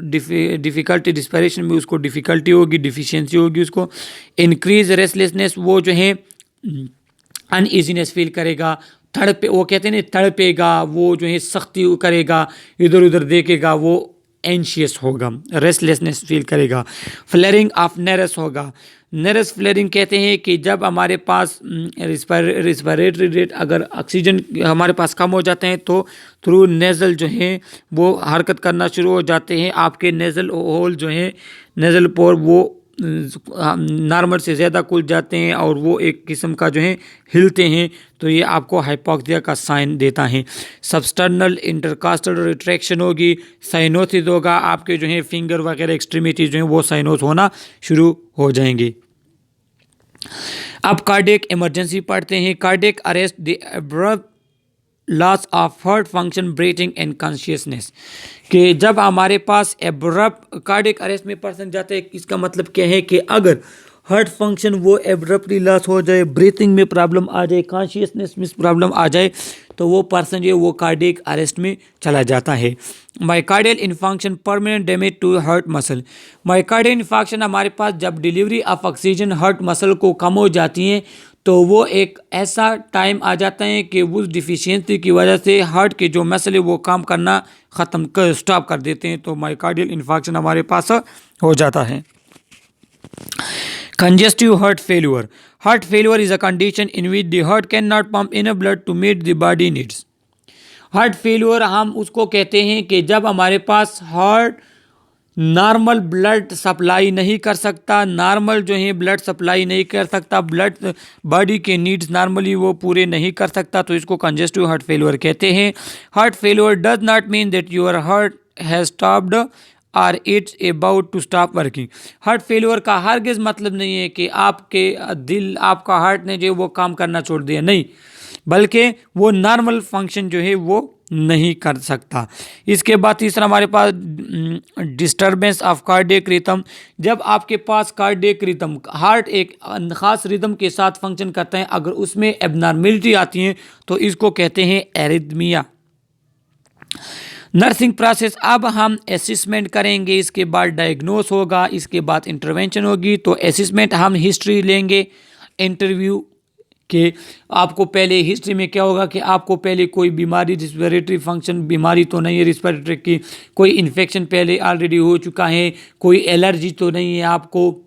डिफ़िकल्टी रिस्पायरेशन में उसको डिफ़िकल्टी होगी, डिफिशियंसी होगी उसको। इंक्रीज रेस्टलेसनेस, वो जो है अनईजीनेस फील करेगा, तड़पे, वो कहते हैं ना तड़पेगा, वो जो है सख्ती करेगा, इधर उधर देखेगा, वो एंशियस होगा, रेस्टलेसनेस फील करेगा। फ्लेरिंग ऑफ नेरस होगा, नेरस फ्लेरिंग कहते हैं कि जब हमारे पास रिस्पायरेटरी रेट अगर ऑक्सीजन हमारे पास कम हो जाते हैं तो थ्रू नेज़ल जो है वो हरकत करना शुरू हो जाते हैं, आपके नेज़ल होल जो है नेज़ल पोर वो नॉर्मल से ज़्यादा खुल जाते हैं और वो एक किस्म का जो है हिलते हैं, तो ये आपको हाइपोक्सिया का साइन देता है। सबस्टर्नल इंटरकास्टल रिट्रैक्शन होगी, साइनोसिस होगा, आपके जो है फिंगर वगैरह एक्सट्रीमिटी जो है वो साइनोस होना शुरू हो जाएंगे। अब कार्डियक इमरजेंसी पढ़ते हैं। Cardiac arrest, the abrupt loss of heart function, breathing and consciousness, कि जब हमारे पास एब्रप्ट कार्डियक अरेस्ट में पर्सन जाता है, इसका मतलब क्या है कि अगर हार्ट फंक्शन वो एब्रप्टली लॉस हो जाए, ब्रीथिंग में प्रॉब्लम आ जाए, कॉन्शियसनेस में प्रॉब्लम आ जाए, तो वो पर्सन जो है वो कार्डियक अरेस्ट में चला जाता है। Myocardial infarction, permanent damage to heart muscle, myocardial infarction हमारे पास जब delivery of oxygen heart muscle को कम हो जाती है तो वो एक ऐसा टाइम आ जाता है कि उस डिफिशियंसी की वजह से हार्ट के जो मसल है वो काम करना ख़त्म कर स्टॉप कर देते हैं, तो माइकार्डियल इन्फार्क्शन हमारे पास हो जाता है। Congestive heart failure. Heart failure is a condition in which the heart cannot pump enough blood to meet the body needs. Heart failure हम उसको कहते हैं कि जब हमारे पास हार्ट नॉर्मल ब्लड सप्लाई नहीं कर सकता, नॉर्मल जो है ब्लड सप्लाई नहीं कर सकता, ब्लड बॉडी के नीड्स नॉर्मली वो पूरे नहीं कर सकता, तो इसको कंजेस्टिव हार्ट फेल्यूर कहते हैं। Heart failure does not mean that your heart has stopped और it's about to stop working. Heart failure का हरगिज़ मतलब नहीं है कि आपके दिल, आपका हार्ट ने जो वो काम करना छोड़ दिया, नहीं, बल्कि वो नॉर्मल फंक्शन जो है वो नहीं कर सकता। इसके बाद तीसरा हमारे पास डिस्टर्बेंस ऑफ कार्डियक रिदम। जब आपके पास कार्डियक रिदम, हार्ट एक ख़ास रिदम के साथ फंक्शन करता है, अगर उसमें एबनॉर्मेलिटी आती है तो इसको कहते हैं एरिथमिया। नर्सिंग प्रोसेस, अब हम असेसमेंट करेंगे, इसके बाद डायग्नोस होगा, इसके बाद इंटरवेंशन होगी। तो असेसमेंट हम हिस्ट्री लेंगे इंटरव्यू के। आपको पहले हिस्ट्री में क्या होगा कि आपको पहले कोई बीमारी, रिस्पिरेटरी फंक्शन बीमारी तो नहीं है रिस्पिरेटरी की, कोई इन्फेक्शन पहले ऑलरेडी हो चुका है, कोई एलर्जी तो नहीं है आपको।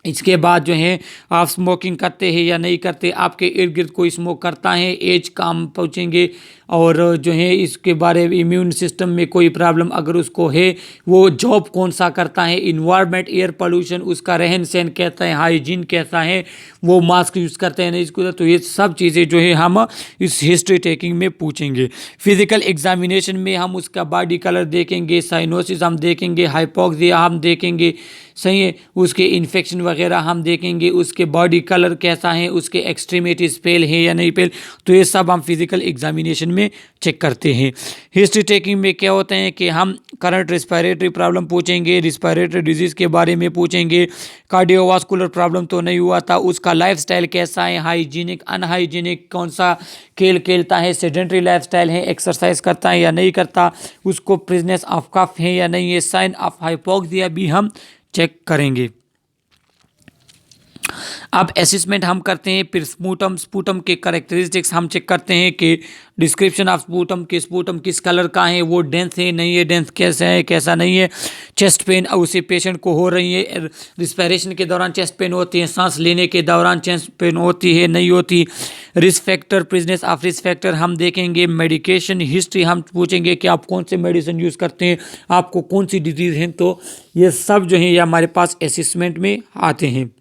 इसके बाद जो है आप स्मोकिंग करते हैं या नहीं करते, आपके इर्द गिर्द कोई स्मोक करता है, एज काम पहुँचेंगे, और जो है इसके बारे में इम्यून सिस्टम में कोई प्रॉब्लम अगर उसको है, वो जॉब कौन सा करता है, इन्वायरमेंट, एयर पोल्यूशन, उसका रहन सहन कैसा है, हाइजीन कैसा है, वो मास्क यूज़ करते हैं नहीं इसको, तो ये सब चीज़ें जो है हम इस हिस्ट्री टेकिंग में पूछेंगे। फिजिकल एग्जामिनेशन में हम उसका बॉडी कलर देखेंगे, साइनोसिस हम देखेंगे, हाइपोक्सिया हम देखेंगे, सही है, उसके इन्फेक्शन वगैरह हम देखेंगे, उसके बॉडी कलर कैसा है, उसके एक्सट्रीमिटीज पेल है या नहीं पेल, तो ये सब हम फिजिकल एग्जामिनेशन में चेक करते हैं। हिस्ट्री टेकिंग में क्या होता है कि हम करंट रिस्पिरेटरी प्रॉब्लम पूछेंगे, रिस्पिरेटरी डिजीज़ के बारे में पूछेंगे, कार्डियोवास्कुलर प्रॉब्लम तो नहीं हुआ था, उसका लाइफस्टाइल कैसा है, हाइजीनिक अनहाइजीनिक, कौन सा खेल खेलता है, सेडेंटरी लाइफस्टाइल है, एक्सरसाइज करता है या नहीं करता, उसको प्रेजेंस ऑफ कफ है या नहीं है, साइन ऑफ हाइपोक्सिया भी हम चेक करेंगे। अब असेसमेंट हम करते हैं, फिर स्पूटम के कैरेक्टरिस्टिक्स हम चेक करते हैं कि डिस्क्रिप्शन ऑफ स्पूटम के, स्पूटम किस कलर का है, वो डेंस है नहीं है, डेंस कैसा है कैसा नहीं है, चेस्ट पेन उसी पेशेंट को हो रही है, रिस्पिरेशन के दौरान चेस्ट पेन होती है, सांस लेने के दौरान चेस्ट पेन होती है नहीं होती, risk factor, presence of risk factor हम देखेंगे, मेडिकेशन हिस्ट्री हम पूछेंगे कि आप कौन से मेडिसिन यूज़ करते हैं, आपको कौन सी डिजीज़ है, तो ये सब जो है ये हमारे पास असेसमेंट में आते हैं।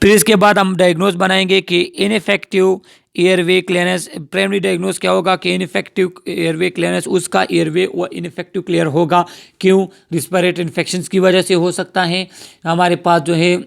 फिर इसके बाद हम डायग्नोज बनाएंगे कि ineffective airway clearance. Primary diagnose क्या होगा कि इनफेक्टिव एयरवे क्लियरेंस, उसका एयरवे वो इनफेक्टिव क्लियर होगा, क्यों, रिस्पिरेटरी इन्फेक्शंस की वजह से हो सकता है, हमारे पास जो है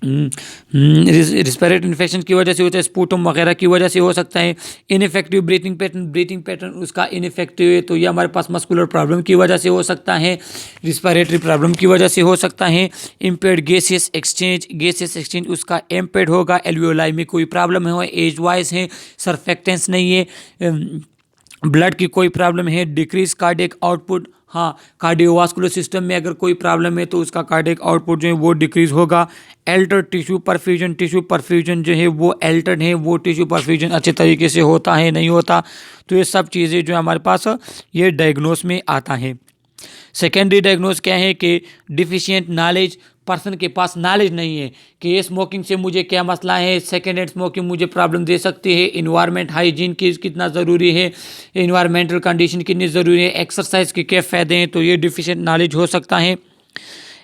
रिस्पिरेटरी इन्फेक्शन की वजह से होता है, स्पूटम वगैरह की वजह से हो सकता है, इनफेक्टिव ब्रीथिंग पैटर्न उसका इनफेक्टिव है, तो ये हमारे पास मस्कुलर प्रॉब्लम की वजह से हो सकता है, रिस्पिरेटरी प्रॉब्लम की वजह से हो सकता है, इम्पेयर्ड गैसियस एक्सचेंज उसका इम्पेयर्ड होगा, एल्वियोलाई में कोई प्रॉब्लम है, एज वाइज है, सरफेक्टेंस नहीं है, ब्लड की कोई प्रॉब्लम है, डिक्रीज कार्डियक आउटपुट, हाँ, कार्डियोवास्कुलर सिस्टम में अगर कोई प्रॉब्लम है तो उसका कार्डियक आउटपुट जो है वो डिक्रीज होगा, एल्टर्ड टिश्यू परफ्यूजन जो है वो एल्टर्ड है, वो टिश्यू परफ्यूजन अच्छे तरीके से होता है नहीं होता, तो ये सब चीज़ें जो हमारे पास ये डायग्नोस में आता है। सेकेंडरी डायग्नोस क्या है कि डिफिशिएंट नॉलेज, पर्सन के पास नॉलेज नहीं है कि ये स्मोकिंग से मुझे क्या मसला है, सेकेंड हैंड स्मोकिंग मुझे प्रॉब्लम दे सकती है, इन्वायरमेंट हाइजीन की कितना ज़रूरी है, इन्वायरमेंटल कंडीशन कितनी ज़रूरी है, एक्सरसाइज के क्या फ़ायदे हैं, तो ये डिफिशिएंट नॉलेज हो सकता है।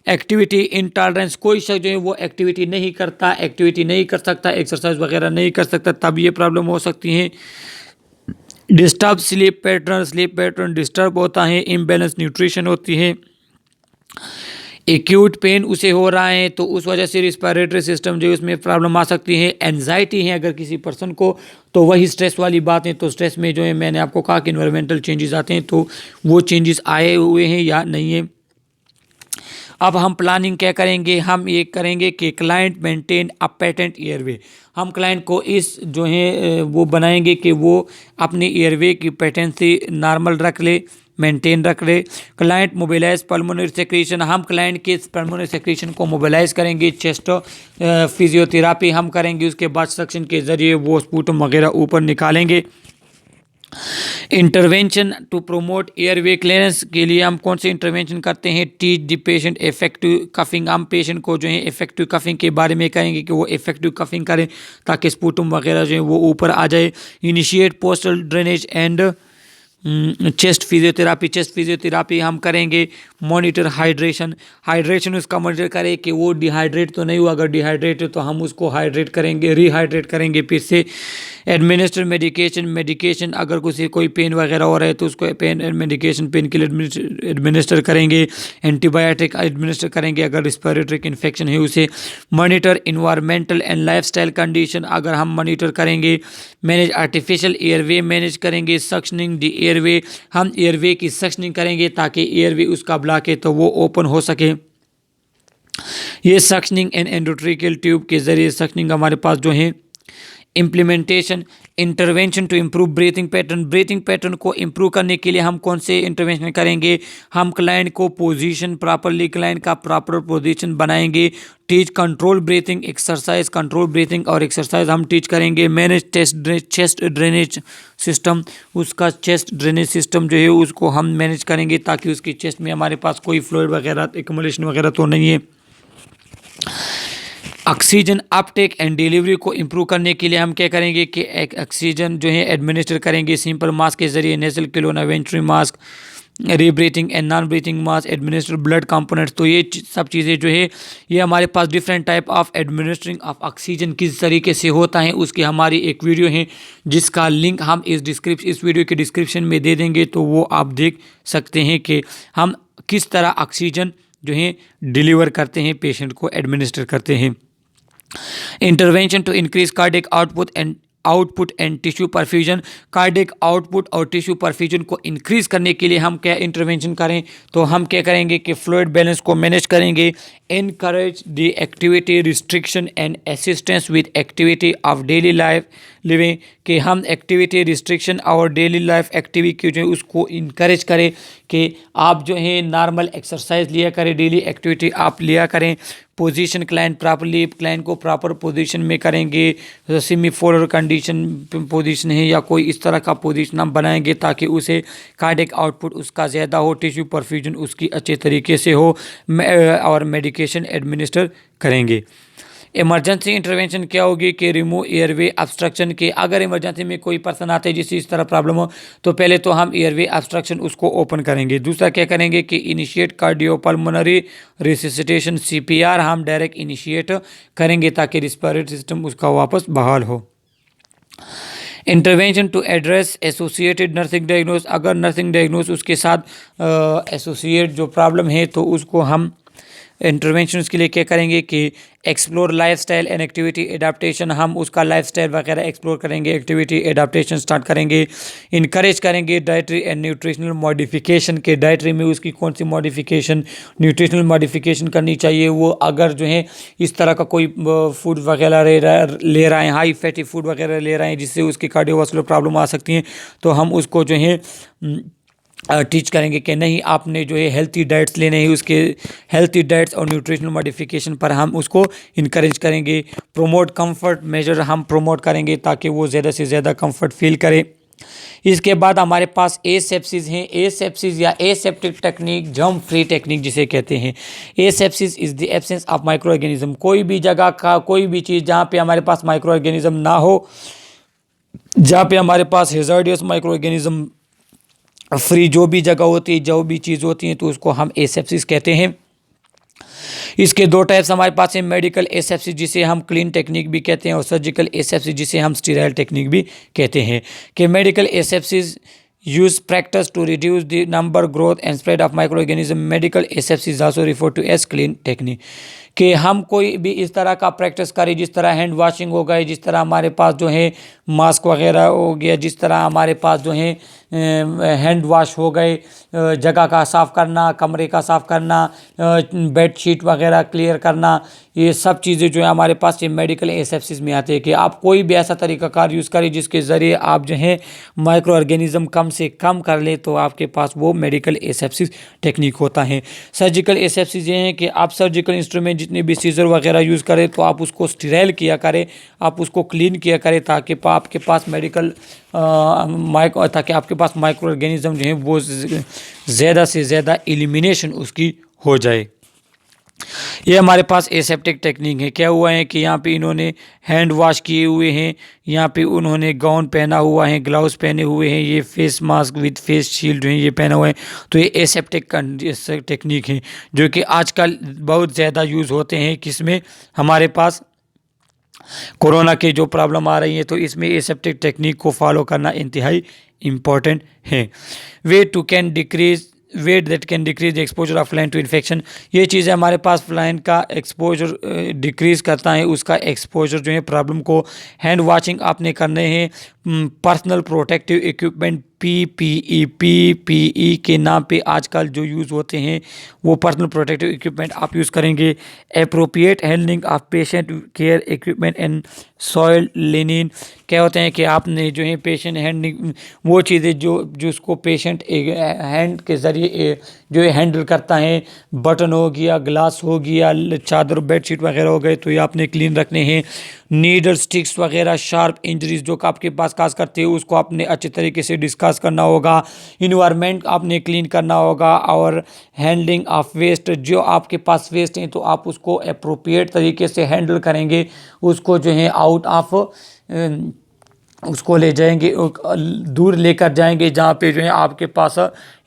एक्टिविटी इंटॉलरेंस, कोई शख्स जो है वो एक्टिविटी नहीं कर सकता, एक्सरसाइज वगैरह नहीं कर सकता, तब ये प्रॉब्लम हो सकती है। डिस्टर्ब स्लीप पैटर्न डिस्टर्ब होता है, इम्बैलेंस न्यूट्रिशन होती है, एक्यूट पेन उसे हो रहा है तो उस वजह से रिस्पिरेटरी सिस्टम जो है उसमें प्रॉब्लम आ सकती है, एनजाइटी है अगर किसी पर्सन को, तो वही स्ट्रेस वाली बात है, तो स्ट्रेस में जो है मैंने आपको कहा कि इन्वायरमेंटल चेंजेस आते हैं, तो वो चेंजेस आए हुए हैं या नहीं है। अब हम प्लानिंग क्या करेंगे, हम ये करेंगे कि client maintain a patent airway, हम क्लाइंट को इस जो है वो बनाएंगे कि वो अपने एयरवे की पेटेंसी नॉर्मल रख ले, मेंटेन रख रहे। क्लाइंट मोबिलाइज पल्मोनरी सेक्रेशन, हम क्लाइंट के पल्मोनरी सेक्रेशन को मोबिलाइज करेंगे। चेस्ट फिजियोथेरापी हम करेंगे, उसके बाद सक्शन के ज़रिए वो स्पूटम वगैरह ऊपर निकालेंगे। Intervention to promote airway clearance के लिए हम कौन से इंटरवेंशन करते हैं? Teach the patient effective coughing, हम पेशेंट को जो है इफेक्टिव कफिंग के बारे में कहेंगे कि वो इफेक्टिव कफिंग करें ताकि स्पूटम वगैरह जो है वो ऊपर आ जाए। Initiate postal drainage and chest physiotherapy हम करेंगे। मॉनिटर हाइड्रेशन उसका मॉनिटर करें कि वो डिहाइड्रेट तो नहीं हुआ, अगर डिहाइड्रेट है तो हम उसको हाइड्रेट करेंगे, रिहाइड्रेट करेंगे फिर से। एडमिनिस्टर मेडिकेशन अगर कोई पेन वगैरह हो रहा है तो उसको पेन किलर एडमिनिस्टर करेंगे। एंटीबायोटिक एडमिनिस्टर करेंगे अगर रिस्पिरेटरी इन्फेक्शन है उसे। Monitor environmental and lifestyle condition अगर हम मॉनिटर करेंगे। मैनेज आर्टिफिशियल एयरवे मैनेज करेंगे। सक्शनिंग द एयरवे, हम एयरवे की सक्शनिंग करेंगे ताकि एयरवे उसका ब्लॉक है तो वो ओपन हो सके। ये सक्शनिंग एंड एंडोट्रेकियल ट्यूब के ज़रिए सक्शनिंग हमारे पास जो है। Implementation intervention to improve breathing pattern को इम्प्रूव करने के लिए हम कौन से इंटरवेंशन करेंगे? हम क्लाइंट को पोजीशन प्रॉपरली, क्लाइंट का प्रॉपर पोजीशन बनाएंगे। Teach control breathing exercise, control breathing और एक्सरसाइज हम टीच करेंगे। मैनेज चेस्ट ड्रेनेज सिस्टम, उसका चेस्ट ड्रेनेज सिस्टम जो है उसको हम मैनेज करेंगे ताकि उसकी चेस्ट में हमारे पास कोई फ्लूइड वगैरह एक्युमुलेशन वगैरह तो नहीं है। ऑक्सीजन अपटेक एंड डिलीवरी को इम्प्रूव करने के लिए हम क्या करेंगे कि ऑक्सीजन जो है एडमिनिस्टर करेंगे सिंपल मास्क के जरिए, नेजल क्लोनावेंट्री mask, rebreathing and non breathing mask, administer blood components. तो ये सब चीज़ें जो है ये हमारे पास different type of administering of oxygen किस तरीके से होता है उसकी हमारी एक वीडियो है जिसका लिंक हम इस वीडियो के डिस्क्रिप्शन में दे देंगे, तो वो आप देख सकते हैं कि हम किस तरह ऑक्सीजन जो है डिलीवर करते हैं, पेशेंट को एडमिनिस्टर करते हैं। Intervention to increase cardiac output and tissue perfusion, cardiac output और टिश्यू परफ्यूजन को इंक्रीज करने के लिए हम क्या इंटरवेंशन करें? तो हम क्या करेंगे कि फ्लूइड बैलेंस को मैनेज करेंगे। encourage the activity restriction and assistance with activity of daily life living, कि हम एक्टिविटी रिस्ट्रिक्शन और डेली लाइफ एक्टिविटी जो है उसको इनकरेज करें कि आप जो है नॉर्मल एक्सरसाइज लिया करें, डेली एक्टिविटी आप लिया करें। पोजीशन क्लाइंट प्रॉपरली, क्लाइंट को प्रॉपर पोजीशन में करेंगे। सेमी फोल्डर कंडीशन पोजीशन है या कोई इस तरह का पोजीशन हम बनाएंगे ताकि उसे कार्डियक आउटपुट उसका ज़्यादा हो, टिश्यू परफ्यूजन उसकी अच्छे तरीके से हो और मेडिकेशन एडमिनिस्टर करेंगे। इमरजेंसी इंटरवेंशन क्या होगी कि रिमूव एयरवे ऑब्स्ट्रक्शन, के अगर इमरजेंसी में कोई पर्सन आते हैं जिससे इस तरह प्रॉब्लम हो तो पहले तो हम एयरवे ऑब्स्ट्रक्शन उसको ओपन करेंगे। दूसरा क्या करेंगे कि इनिशिएट कार्डियोपल्मोनरी रिससिटेशन, CPR हम डायरेक्ट इनिशिएट करेंगे ताकि रिस्पिरेटरी सिस्टम उसका वापस बहाल हो। Intervention to address associated nursing diagnosis, अगर नर्सिंग डायग्नोस उसके साथ एसोसिएट जो प्रॉब्लम है तो उसको हम इंटरवेंशन के लिए क्या करेंगे कि explore lifestyle and activity adaptation, हम उसका लाइफस्टाइल वगैरह एक्सप्लोर करेंगे, एक्टिविटी एडाप्टेशन स्टार्ट करेंगे। इनकरेज करेंगे डाइटरी एंड न्यूट्रिशनल मॉडिफिकेशन, के डाइटरी में उसकी कौन सी मॉडिफिकेशन, न्यूट्रिशनल मॉडिफिकेशन करनी चाहिए। वो अगर जो है इस तरह का कोई फूड वगैरह ले रहा है, हाई फैटी फूड वगैरह ले रहे हैं जिससे उसकी कार्डियोवास्कुलर प्रॉब्लम आ सकती हैं, तो हम उसको जो है टीच करेंगे कि नहीं आपने जो है हेल्थी डाइट्स लेने हैं, उसके हेल्थी डाइट्स और न्यूट्रिशनल मॉडिफिकेशन पर हम उसको इनकरेज करेंगे। प्रोमोट कंफर्ट मेजर हम प्रोमोट करेंगे ताकि वो ज़्यादा से ज़्यादा कंफर्ट फील करे। इसके बाद हमारे पास एसेप्सिस हैं। एसेप्सिस या aseptic technique, germ free technique जिसे कहते हैं। Asepsis is the absence of micro organism, कोई भी जगह का कोई भी चीज़ जहाँ पे हमारे पास माइक्रो ऑर्गेनिज्म ना हो, जहाँ पे हमारे पास हेजार्डियस माइक्रो ऑर्गेनिज्म फ्री जो भी जगह होती है, जो भी चीज़ होती है, तो उसको हम एसेप्सिस कहते हैं। इसके दो टाइप्स हमारे पास हैं, मेडिकल एसेप्सिस जिसे हम क्लीन टेक्निक भी कहते हैं और सर्जिकल एसेप्सिस जिसे हम स्टीराइल टेक्निक भी कहते हैं। कि medical asepsis use practice to reduce the number, growth and spread of micro organism. Medical asepsis also refer to as clean technique, कि हम कोई भी इस तरह का प्रैक्टिस करें जिस तरह हैंड वॉशिंग हो गए, जिस तरह हमारे पास जो है मास्क वगैरह हो गया, जिस तरह हमारे पास जो है हैंड वॉश हो गए, जगह का साफ़ करना, कमरे का साफ़ करना, बेड शीट वगैरह क्लियर करना, ये सब चीज़ें जो है हमारे पास ये मेडिकल एसेप्सिस में आते हैं कि आप कोई भी ऐसा तरीक़ाकार यूज़ करें जिसके ज़रिए आप जो है माइक्रो ऑर्गेनिज्म कम से कम कर ले, तो आपके पास वो मेडिकल एसेप्सिस टेक्निक होता है। सर्जिकल एसेप्सिस ये हैं कि आप सर्जिकल इंस्ट्रूमेंट जितने भी सीजर वगैरह यूज़ करें तो आप उसको स्टेराइल किया करें, आप उसको क्लीन किया करें ताकि आपके पास ताकि आपके पास माइक्रो ऑर्गेनिज्म जो है वो ज़्यादा से ज़्यादा एलिमिनेशन उसकी हो जाए। ये हमारे पास एसेप्टिक टेक्निक है। क्या हुआ है कि यहाँ पे इन्होंने हैंड वॉश किए हुए हैं, यहाँ पे उन्होंने गाउन पहना हुआ है, ग्लव्स पहने हुए हैं, ये face mask with face shield जो है ये पहना हुआ है। तो ये एसेप्टिक टेक्निक है जो कि आजकल बहुत ज़्यादा यूज़ होते हैं। किसमें? हमारे पास कोरोना की जो प्रॉब्लम आ रही है तो इसमें एसेप्टिक टेक्निक को फॉलो करना इंतहाई इम्पॉर्टेंट है। Wait that can decrease exposure of फ्लाइन टू इन्फेक्शन। ये चीज़ें हमारे पास फ्लाइन का एक्सपोजर डिक्रीज़ करता है, उसका एक्सपोजर जो है प्रॉब्लम को। हैंड वॉशिंग आपने करने हैं। पर्सनल प्रोटेक्टिव इक्विपमेंट पीपीई के नाम पे आजकल जो यूज़ होते हैं वो पर्सनल प्रोटेक्टिव इक्विपमेंट आप यूज़ करेंगे। Appropriate handling of patient care equipment and soil linen. क्या होते हैं कि आपने जो है पेशेंट हैंडलिंग वो चीज़ें जो उसको पेशेंट हैंड के ज़रिए जो है हैंडल करता है, बटन हो गया, ग्लास हो गया, चादर बेडशीट वगैरह हो गए, तो ये आपने क्लीन रखने हैं। नीडल स्टिक्स वगैरह, शार्प इंजरीज जो आपके पास खास करते हैं उसको आपने अच्छे तरीके से डिस्कस करना होगा। इन्वायरमेंट आपने क्लीन करना होगा। और हैंडलिंग ऑफ वेस्ट, जो आपके पास वेस्ट हैं तो आप उसको अप्रोप्रिएट तरीके से हैंडल करेंगे, उसको जो है आउट ऑफ उसको ले जाएंगे, दूर लेकर जाएंगे जहाँ पे जो है आपके पास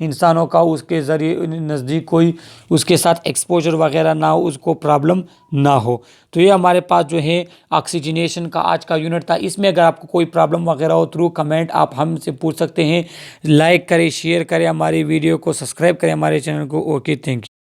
इंसानों का उसके ज़रिए नज़दीक कोई उसके साथ एक्सपोजर वगैरह ना हो, उसको प्रॉब्लम ना हो। तो ये हमारे पास जो है ऑक्सीजनेशन का आज का यूनिट था। इसमें अगर आपको कोई प्रॉब्लम वगैरह हो थ्रू कमेंट आप हमसे पूछ सकते हैं। लाइक करें, शेयर करें, हमारी वीडियो को सब्सक्राइब करें हमारे चैनल को। Okay, thank you.